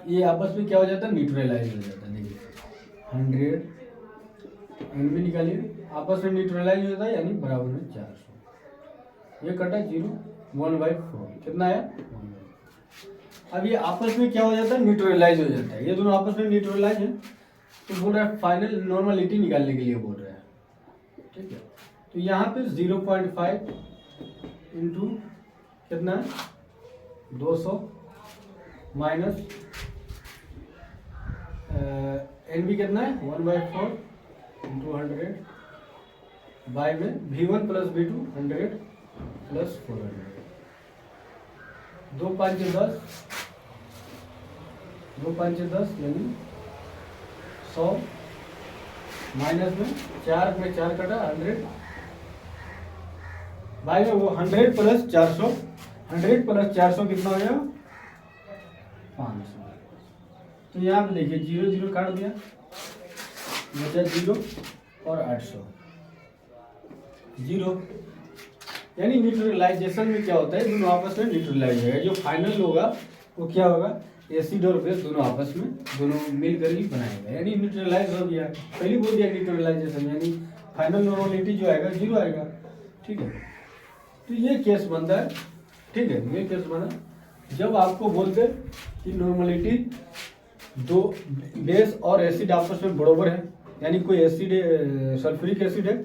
A: ये आपस में क्या हो जाता है, न्यूट्रलाइज हो जाता है। देखिए 100 एन बी निकालिए, आपस में न्यूट्रलाइज हो जाता है, यानी बराबर में 400। ये कटा 0, 1/4 कितना आया 1/4। अब ये आपस में क्या हो जाता है, न्यूट्रलाइज हो जाता है। ये दोनों आपस में न्यूट्रलाइज है, तो बोल रहा है फाइनल नॉर्मलिटी निकालने के लिए बोल रहा है, ठीक है। तो यहाँ पे 0.5 इंटू कितना है 200 माइनस एन बी कितना है 1/4 इंटू 100 बाय में V1 प्लस V2 100 प्लस 400, 2 5 10, 2 5 10 यानी 100 माइनस में 4 में 4 कटा 100 बाय में वो 100 प्लस 400, 100 प्लस 400 कितना हो गया 500। तो यहाँ पे देखिए 0 0 काट दिया, बचा 0 और 800 0, यानी न्यूट्रलाइजेशन में क्या होता है, दोनों आपस में न्यूट्रलाइज होगा। जो फाइनल होगा वो क्या होगा, एसिड और बेस दोनों आपस में दोनों मिलकर ही बनाएगा, यानी न्यूट्रलाइज हो गया। पहले बोल दिया न्यूट्रलाइजेशन, यानी फाइनल नॉर्मलिटी जो आएगा 0 आएगा, ठीक है। तो ये केस बनता है, ठीक है। ये केस बना जब आपको बोलते कि नॉर्मलिटी दो बेस और एसिड आपस में बराबर है, यानी कोई एसिड सल्फ्यूरिक एसिड है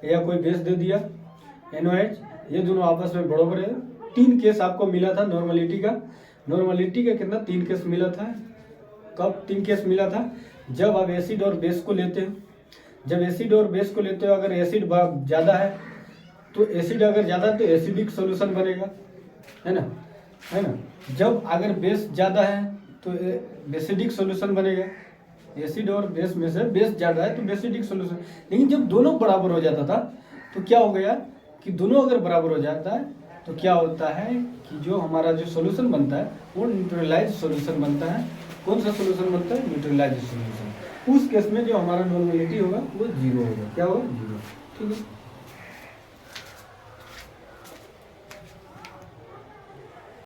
A: या कोई बेस दे दिया NaOH, ये दोनों आपस में बराबर है। 3 केस आपको मिला था नॉर्मलिटी का। नॉर्मलिटी का कितना 3 केस मिला था। कब 3 केस मिला था, जब आप एसिड और बेस को लेते हो। जब एसिड और बेस को लेते हो, अगर एसिड ज़्यादा है तो एसिड अगर ज़्यादा है तो एसिडिक सॉल्यूशन बनेगा, है ना, है ना। जब अगर बेस ज़्यादा है तो बेसिडिक सॉल्यूशन बनेगा। एसिड और बेस में से बेस ज़्यादा है तो बेसिडिक सॉल्यूशन। लेकिन जब दोनों बराबर हो जाता था तो क्या हो गया कि दोनों अगर बराबर हो जाता है तो क्या होता है कि जो हमारा जो सॉल्यूशन बनता है वो न्यूट्रलाइज सॉल्यूशन बनता है। कौन सा सॉल्यूशन बनता है, न्यूट्रलाइज सॉल्यूशन। उस केस में जो हमारा नॉर्मलिटी होगा वो 0 होगा। क्या होगा 0, ठीक है।